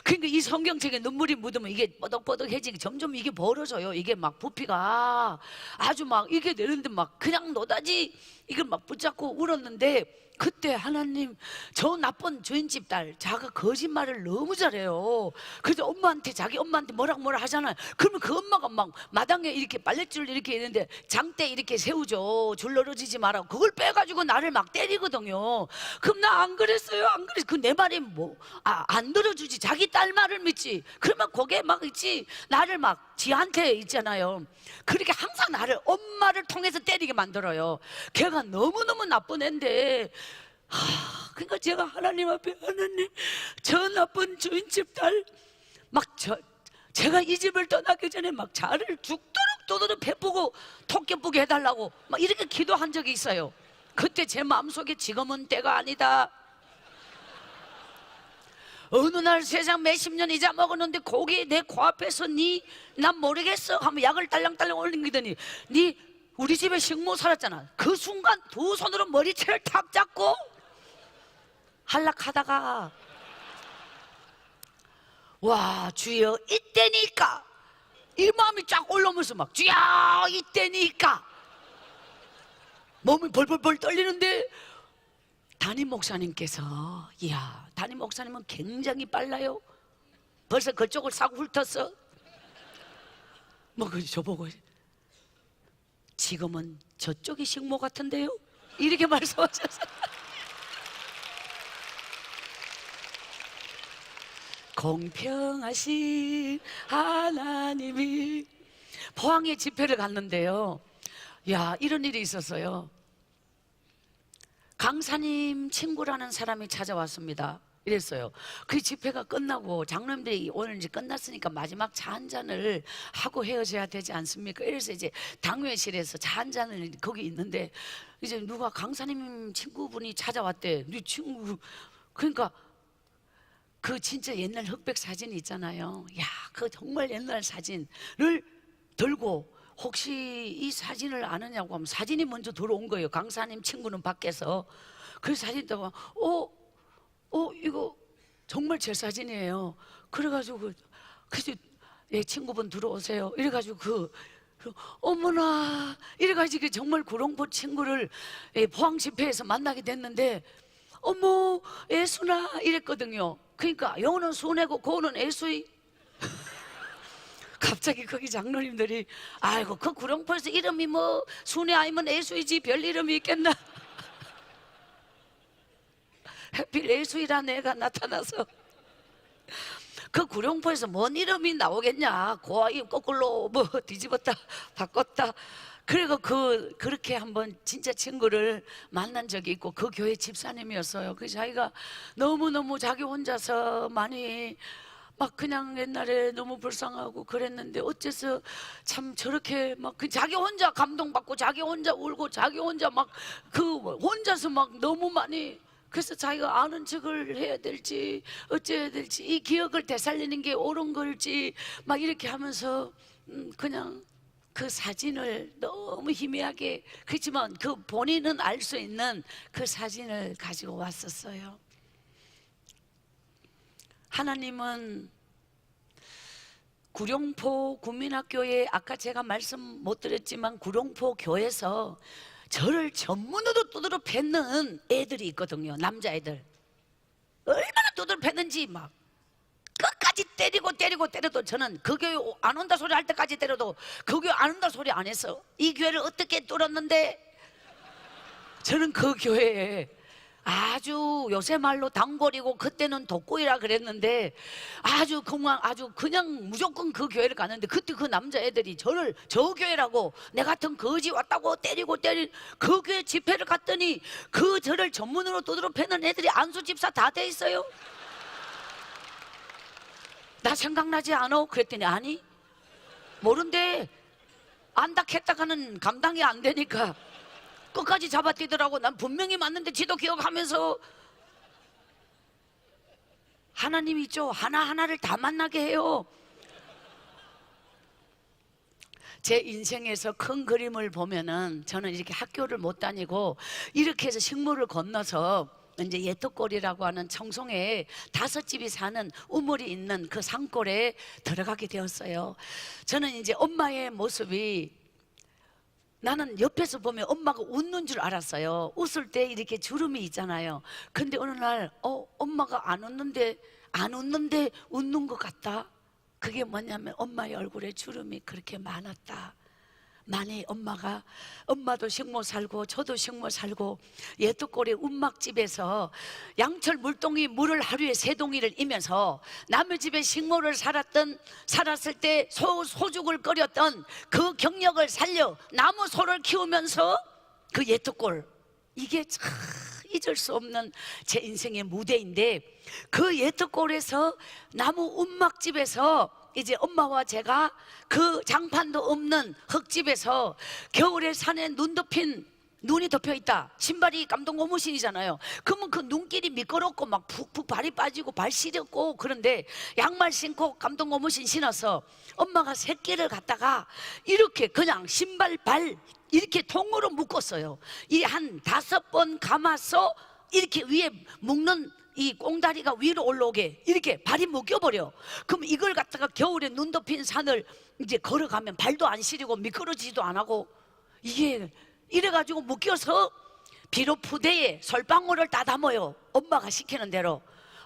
A: 그러니까 이 성경책에 눈물이 묻으면 이게 뻐덕뻐덕해지게 점점 이게 벌어져요. 이게 막 부피가 아주 막 이게 되는데 막 그냥 노다지 이걸 막 붙잡고 울었는데, 그때 하나님, 저 나쁜 주인집 딸 자가 거짓말을 너무 잘해요. 그래서 엄마한테, 자기 엄마한테 뭐라 하잖아요. 그러면 그 엄마가 막 마당에 이렇게 빨랫줄 이렇게 있는데 장대 이렇게 세우죠. 줄 늘어지지 말라고. 그걸 빼가지고 나를 막 때리거든요. 그럼 나 안 그랬어요, 안 그랬어. 그 내 말이 뭐 안 들어주지. 자기 딸 말을 믿지. 그러면 거기에 막 있지, 나를 막 지한테 있잖아요. 그렇게 항상 나를, 엄마를 통해서 때리게 만들어요. 걔가 너무너무 나쁜 애인데, 그러니까 제가 하나님 앞에, 하나님, 저 나쁜 주인집 딸 막 제가 이 집을 떠나기 전에 막 자를 죽도록 도도록 베푸고 토끼 뿌게 해달라고 막 이렇게 기도한 적이 있어요. 그때 제 마음속에 지금은 때가 아니다. 어느 날 세상 몇십 년 이자 먹었는데 거기 내 코앞에서 난 모르겠어 하면 약을 딸랑딸랑 올리더니 우리 집에 식모 살았잖아. 그 순간 두 손으로 머리채를 탁 잡고 한락하다가, 와 주여 이때니까, 이 마음이 쫙 올라오면서 막 주여 이때니까 몸이 벌벌벌 떨리는데, 담임 목사님께서, 이야, 담임 목사님은 굉장히 빨라요. 벌써 그쪽을 사고 훑었어. 뭐 저보고 지금은 저쪽이 식모 같은데요? 이렇게 말씀하셨어요. 공평하신 하나님이. 포항에 집회를 갔는데요, 야, 이런 일이 있었어요. 강사님 친구라는 사람이 찾아왔습니다. 이랬어요. 그 집회가 끝나고 장로님들이 오늘 이제 끝났으니까 마지막 차 한 잔을 하고 헤어져야 되지 않습니까? 이래서 이제 당회실에서 차 한 잔을 거기 있는데, 이제 누가 강사님 친구분이 찾아왔대. 네 친구. 그러니까 그 진짜 옛날 흑백 사진 있잖아요. 야, 그 정말 옛날 사진을 들고, 혹시 이 사진을 아느냐고 하면 사진이 먼저 들어온 거예요. 강사님 친구는 밖에서. 그 사진 보고 이거 정말 제 사진이에요. 그래가지고 그래서 예, 친구분 들어오세요. 이래가지고 어머나, 이래가지고 정말 구롱포 친구를 포항 집회에서 만나게 됐는데, 어머 애수나 이랬거든요. 그러니까 요는 순애고 고는 애수이. 갑자기 거기 장로님들이, 아이고 그 구룡포에서 이름이 뭐 순애 아니면 애수이지 별 이름이 있겠나. 하필 애수이라는 애가 나타나서 그 구룡포에서 뭔 이름이 나오겠냐. 고아이 거꾸로 뭐 뒤집었다 바꿨다. 그리고 그렇게 한번 진짜 친구를 만난 적이 있고, 그 교회 집사님이었어요. 그 자기가 너무너무 자기 혼자서 많이 막 그냥 옛날에 너무 불쌍하고 그랬는데, 어째서 참 저렇게 막 자기 혼자 감동받고 자기 혼자 울고 자기 혼자 막 혼자서 막 너무 많이, 그래서 자기가 아는 척을 해야 될지 어째야 될지, 이 기억을 되살리는 게 옳은 걸지 막 이렇게 하면서 그냥 그 사진을 너무 희미하게, 그렇지만 그 본인은 알 수 있는 그 사진을 가지고 왔었어요. 하나님은 구룡포 국민학교에, 아까 제가 말씀 못 드렸지만 구룡포 교에서 저를 전문으로 두드러 팼는 애들이 있거든요. 남자애들 얼마나 두드러 팼는지 막 끝까지 때려도 저는 그 교회 안 온다 소리 할 때까지 때려도 그 교회 안 온다 소리 안 했어. 이 교회를 어떻게 뚫었는데, 저는 그 교회에 아주 요새 말로 단골이고 그때는 독고이라 그랬는데 아주 그냥 무조건 그 교회를 가는데, 그때 그 남자애들이 저를 저 교회라고 내 같은 거지 왔다고 때리고 그 교회 집회를 갔더니 저를 전문으로 두드러 패는 애들이 안수 집사 다 돼 있어요. 나 생각나지 않아? 그랬더니 아니 모른대. 안다 했다가는 감당이 안 되니까 끝까지 잡아뛰더라고. 난 분명히 맞는데 지도 기억하면서. 하나님 있죠. 하나하나를 다 만나게 해요. 제 인생에서 큰 그림을 보면은 저는 이렇게 학교를 못 다니고 이렇게 해서 식물을 건너서 이제 예떡골이라고 하는 청송에 5집이 사는 우물이 있는 그 산골에 들어가게 되었어요. 저는 이제 엄마의 모습이, 나는 옆에서 보면 엄마가 웃는 줄 알았어요. 웃을 때 이렇게 주름이 있잖아요. 근데 어느 날 엄마가 안 웃는데 웃는 것 같다. 그게 뭐냐면 엄마의 얼굴에 주름이 그렇게 많았다. 만일 엄마도 식모 살고 저도 식모 살고 예떡골의 운막집에서 양철 물동이 물을 하루에 3동이를 이면서 남의 집에 식모를 살았을 때 소죽을 끓였던 그 경력을 살려 나무 소를 키우면서 그 예떡골, 이게 참 잊을 수 없는 제 인생의 무대인데, 그 예떡골에서 나무 운막집에서 이제 엄마와 제가 그 장판도 없는 흙집에서 겨울에 산에 눈이 덮여 있다. 신발이 감동 고무신이잖아요. 그러면 그 눈길이 미끄럽고 막 푹푹 발이 빠지고 발 시렵고, 그런데 양말 신고 감동 고무신 신어서 엄마가 새끼를 갖다가 이렇게 그냥 신발 발 이렇게 통으로 묶었어요. 이 한 5번 감아서 이렇게 위에 묶는 이 꽁다리가 위로 올라오게 이렇게 발이 묶여버려. 그럼 이걸 갖다가 겨울에 눈 덮인 산을 이제 걸어가면 발도 안 시리고 미끄러지지도 안 하고, 이게 이래가지고 묶여서 비료 푸대에 솔방울을 따담아요. 엄마가 시키는 대로.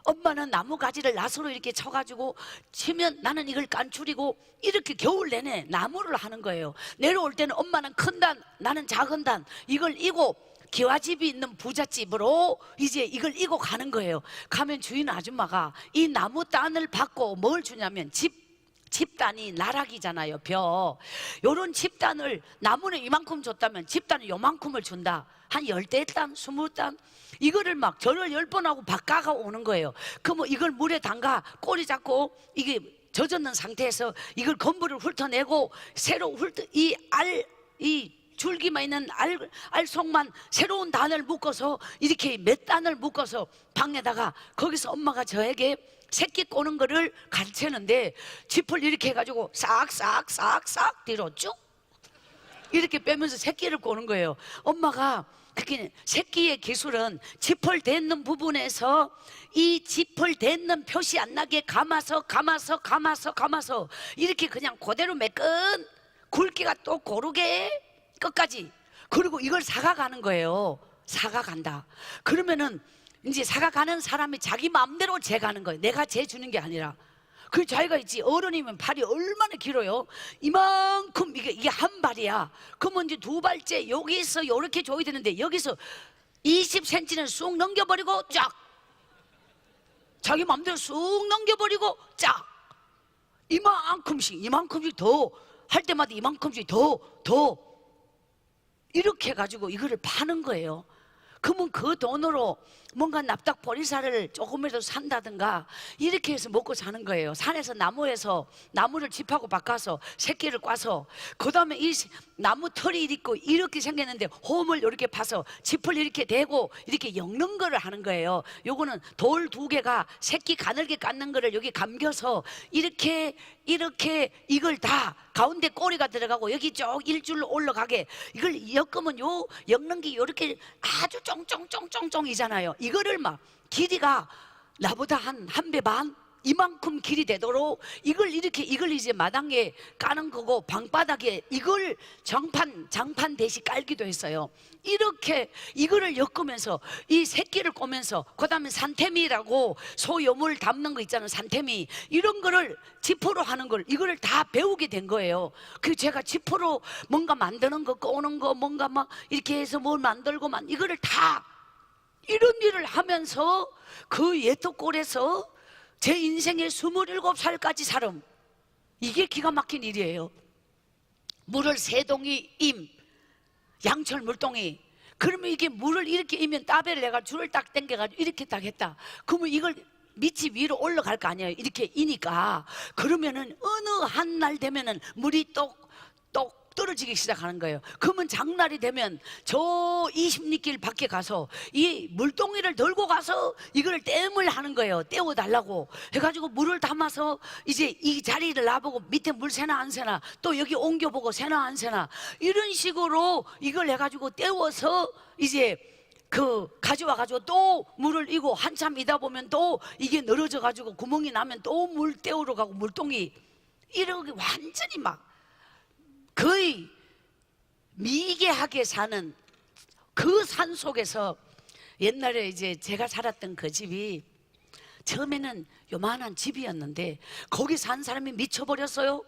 A: 엄마는 나무 가지를 낫으로 이렇게 쳐가지고 치면 나는 이걸 깐추리고 이렇게 겨울 내내 나무를 하는 거예요. 내려올 때는 엄마는 큰 단, 나는 작은 단, 이걸 이고 기와집이 있는 부잣집으로 이제 이걸 이고 가는 거예요. 가면 주인 아줌마가 이 나무 단을 받고 뭘 주냐면 집단이 나락이잖아요. 요런 집단을, 나무는 이만큼 줬다면 집단은 요만큼을 준다. 한 10대 단, 20단, 이거를 막 절을 10번 하고 바꿔가 오는 거예요. 그러면 이걸 물에 담가 꼬리 잡고 이게 젖었는 상태에서 이걸 건부를 훑어내고 새로 이 줄기만 있는 알속만 새로운 단을 묶어서 이렇게 몇 단을 묶어서 방에다가, 거기서 엄마가 저에게 새끼 꼬는 거를 가르치는데 짚을 이렇게 해가지고 싹싹싹싹 뒤로 쭉 이렇게 빼면서 새끼를 꼬는 거예요. 엄마가 그렇게 새끼의 기술은 짚을 댔는 부분에서 이 짚을 댔는 표시 안 나게 감아서 이렇게 그냥 그대로 매끈 굵기가 또 고르게 끝까지. 그리고 이걸 사가가는 거예요. 사가간다. 그러면은 이제 사가가는 사람이 자기 마음대로 재가는 거예요. 내가 재주는 게 아니라. 그 자기가 있지. 어른이면 발이 얼마나 길어요. 이만큼, 이게 한 발이야. 그러면 이제 2발째 여기서 이렇게 줘야 되는데 여기서 20cm는 쑥 넘겨버리고 쫙, 자기 마음대로 쑥 넘겨버리고 쫙, 이만큼씩 더 할 때마다 이만큼씩 더 이렇게 해가지고 이거를 파는 거예요. 그러면 그 돈으로 뭔가 납작 보리쌀을 조금이라도 산다든가 이렇게 해서 먹고 사는 거예요. 산에서 나무를 짚하고 바꿔서 새끼를 꽈서, 그 다음에 이 나무 털이 있고 이렇게 생겼는데 홈을 이렇게 파서 짚을 이렇게 대고 이렇게 엮는 거를 하는 거예요. 요거는 돌 2개가 새끼 가늘게 깎는 거를 여기 감겨서 이렇게 이걸 다 가운데 꼬리가 들어가고 여기 쭉 일줄로 올라가게 이걸 엮으면 엮는 게 이렇게 아주 쫑쫑쫑쫑쫑이잖아요. 이거를 막 길이가 나보다 한 배 반 이만큼 길이 되도록 이걸 이제 마당에 까는 거고, 방바닥에 이걸 장판 대신 깔기도 했어요. 이렇게 이거를 엮으면서 이 새끼를 꼬면서, 그 다음에 산태미라고 소요물 담는 거 있잖아요. 산태미, 이런 거를 지퍼로 하는 걸, 이거를 다 배우게 된 거예요. 그 제가 지퍼로 뭔가 만드는 거, 꼬는 거, 뭔가 막 이렇게 해서 뭘 만들고 이거를 다 이런 일을 하면서 그 예떡골에서 제 인생의 27살까지 살음. 이게 기가 막힌 일이에요. 물을 3동이 양철 물동이. 그러면 이게 물을 이렇게 이면 따배를 내가 줄을 딱 당겨가지고 이렇게 딱 했다. 그러면 이걸 밑이 위로 올라갈 거 아니에요. 이렇게 이니까. 그러면은 어느 한 날 되면은 물이 똑 떨어지기 시작하는 거예요. 그러면 장날이 되면 저 20리길 밖에 가서 이 물동이를 들고 가서 이걸 댐을 하는 거예요. 떼어달라고 해가지고 물을 담아서 이제 이 자리를 놔보고 밑에 물 새나 안 새나, 또 여기 옮겨보고 새나 안 새나, 이런 식으로 이걸 해가지고 떼워서 이제 가져와가지고 또 물을 이고 한참 이다 보면 또 이게 늘어져가지고 구멍이 나면 또 물 떼우러 가고, 물동이 이렇게 완전히 막 거의 미개하게 사는 그 산 속에서, 옛날에 이제 제가 살았던 그 집이 처음에는 요만한 집이었는데 거기 산 사람이 미쳐버렸어요.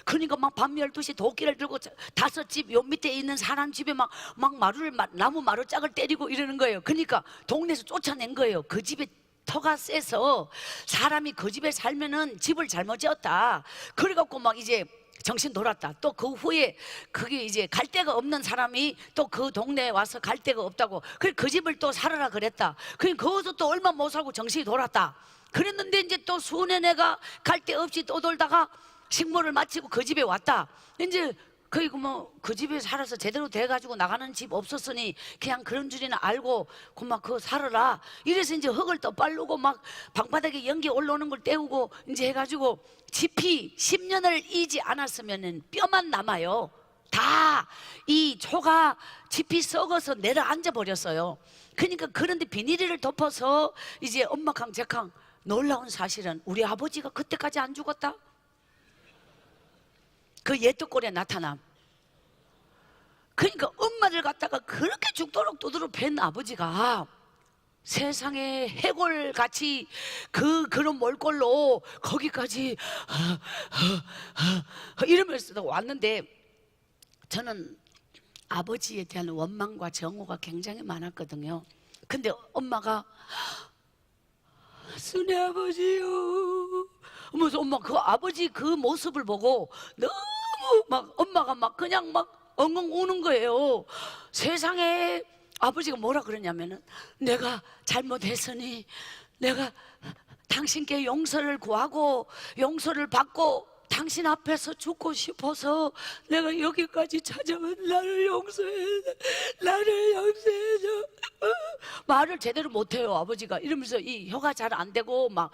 A: 그러니까 막 밤 12시 도끼를 들고 5집 요 밑에 있는 사람 집에 막 나무 마루짝을 때리고 이러는 거예요. 그러니까 동네에서 쫓아낸 거예요. 그 집에 터가 세서 사람이 그 집에 살면은 집을 잘못 지었다, 그래갖고 막 이제 정신 돌았다. 또 그 후에 그게 이제 갈 데가 없는 사람이 또 그 동네에 와서 갈 데가 없다고, 그래 그 집을 또 살아라 그랬다. 그래 거기서 또 얼마 못 살고 정신이 돌았다. 그랬는데 이제 또 수년애가 갈 데 없이 또 돌다가 식모를 마치고 그 집에 왔다. 이제 거의 그 집에 살아서 제대로 돼가지고 나가는 집 없었으니 그냥 그런 줄이나 알고 그만 그거 살아라. 이래서 이제 흙을 또 빨르고 막 방바닥에 연기 올라오는 걸 떼우고 이제 해가지고 집이 10년을 이지 않았으면은 뼈만 남아요. 다 이 초가 집이 썩어서 내려앉아 버렸어요. 그러니까 그런데 비닐을 덮어서 이제 엄마 강제강, 놀라운 사실은 우리 아버지가 그때까지 안 죽었다. 그 예떡골에 나타남. 그러니까 엄마를 갖다가 그렇게 죽도록 두드러 팬 아버지가 세상에 해골같이 그런 몰골로 거기까지 이러면서 왔는데, 저는 아버지에 대한 원망과 정오가 굉장히 많았거든요. 근데 엄마가 순애 아버지요 하면서 엄마 그 아버지 그 모습을 보고 너무 막 엄마가 막 그냥 막 엉엉 우는 거예요. 세상에 아버지가 뭐라 그러냐면은, 내가 잘못했으니 내가 당신께 용서를 구하고 용서를 받고 당신 앞에서 죽고 싶어서 내가 여기까지 찾아온, 나를 용서해, 나를 용서해줘. 말을 제대로 못해요 아버지가. 이러면서 이 혀가 잘 안 되고 막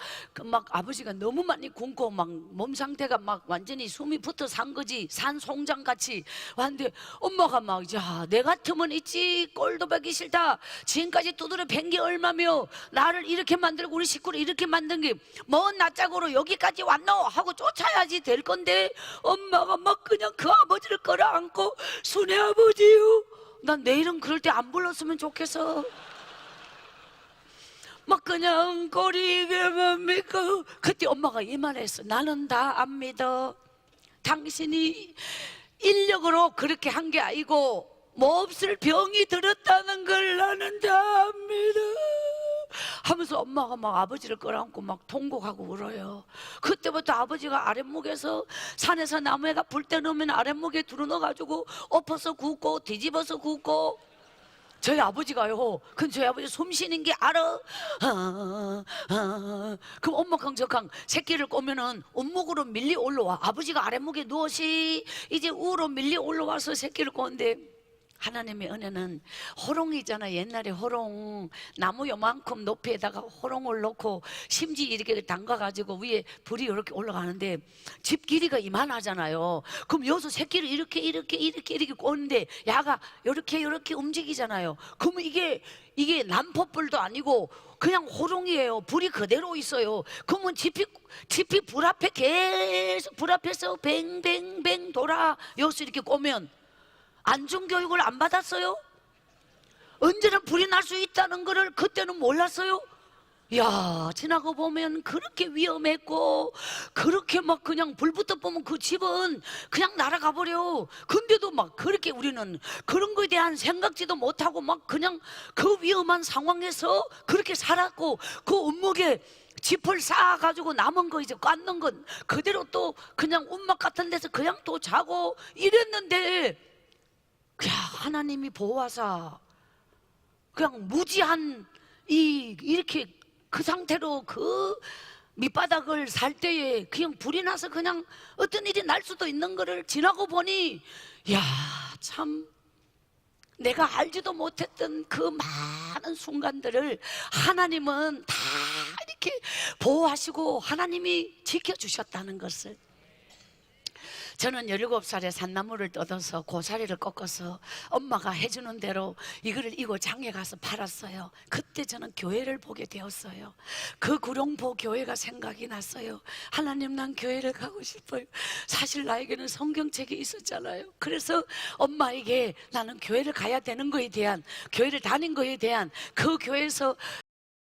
A: 아버지가 너무 많이 굶고 막 몸 상태가 막 완전히 숨이 붙어 산 거지, 산 송장같이 왔는데 엄마가 막, 야, 내 같으면 있지, 꼴도 보기 싫다, 지금까지 두드려 팬 게 얼마며 나를 이렇게 만들고 우리 식구를 이렇게 만든 게 뭔 낯짝으로 여기까지 왔노 하고 쫓아야지 될 건데, 엄마가 막 그냥 그 아버지를 끌어안고 순애 아버지요, 난 내일은 그럴 때 안 불렀으면 좋겠어. 막 그냥 거리게만 믿고. 그때 엄마가 이 말했어. 나는 다 안 믿어. 당신이 인력으로 그렇게 한 게 아니고 몹쓸 병이 들었다는 걸 나는 다 안 믿어 하면서 엄마가 막 아버지를 끌어안고 막 통곡하고 울어요. 그때부터 아버지가 아랫목에서, 산에서 나무에가 불 때 넣으면 아랫목에 들어넣어가지고 엎어서 굽고 뒤집어서 굽고. 저희 아버지가요, 근데 저희 아버지 숨 쉬는 게 알아. 그럼 엄마 강적강 새끼를 꼬면은 온목으로 밀리 올라와. 아버지가 아랫목에 누워시 이제 우로 밀리 올라와서 새끼를 꼬는데, 하나님의 은혜는 호롱이잖아. 옛날에 호롱, 나무 요만큼 높이에다가 호롱을 놓고 심지 이렇게 담가가지고 위에 불이 이렇게 올라가는데 집 길이가 이만하잖아요. 그럼 여기서 새끼를 이렇게 꼬는데 야가 이렇게 움직이잖아요. 그러면 이게 난포불도 아니고 그냥 호롱이에요. 불이 그대로 있어요. 그러면 집이 불 앞에 계속, 불 앞에서 뱅뱅뱅 돌아. 여기서 이렇게 꼬면 안전교육을 안 받았어요? 언제나 불이 날 수 있다는 거를 그때는 몰랐어요? 야, 지나고 보면 그렇게 위험했고 그렇게 막 그냥 불 붙어 보면 그 집은 그냥 날아가 버려. 근데도 막 그렇게 우리는 그런 거에 대한 생각지도 못하고 막 그냥 그 위험한 상황에서 그렇게 살았고, 그 온목에 짚을 쌓아가지고 남은 거 이제 꽂는 건 그대로 또 그냥 움막 같은 데서 그냥 또 자고 이랬는데, 야, 하나님이 보호하사 그냥 무지한 이렇게 그 상태로 그 밑바닥을 살 때에 그냥 불이 나서 그냥 어떤 일이 날 수도 있는 거를 지나고 보니, 야, 참 내가 알지도 못했던 그 많은 순간들을 하나님은 다 이렇게 보호하시고 하나님이 지켜주셨다는 것을. 저는 17살에 산나물을 뜯어서 고사리를 꺾어서 엄마가 해주는 대로 이거를 이고 장에 가서 팔았어요. 그때 저는 교회를 보게 되었어요. 그 구룡포 교회가 생각이 났어요. 하나님, 난 교회를 가고 싶어요. 사실 나에게는 성경책이 있었잖아요. 그래서 엄마에게 나는 교회를 가야 되는 거에 대한, 교회를 다닌 거에 대한, 그 교회에서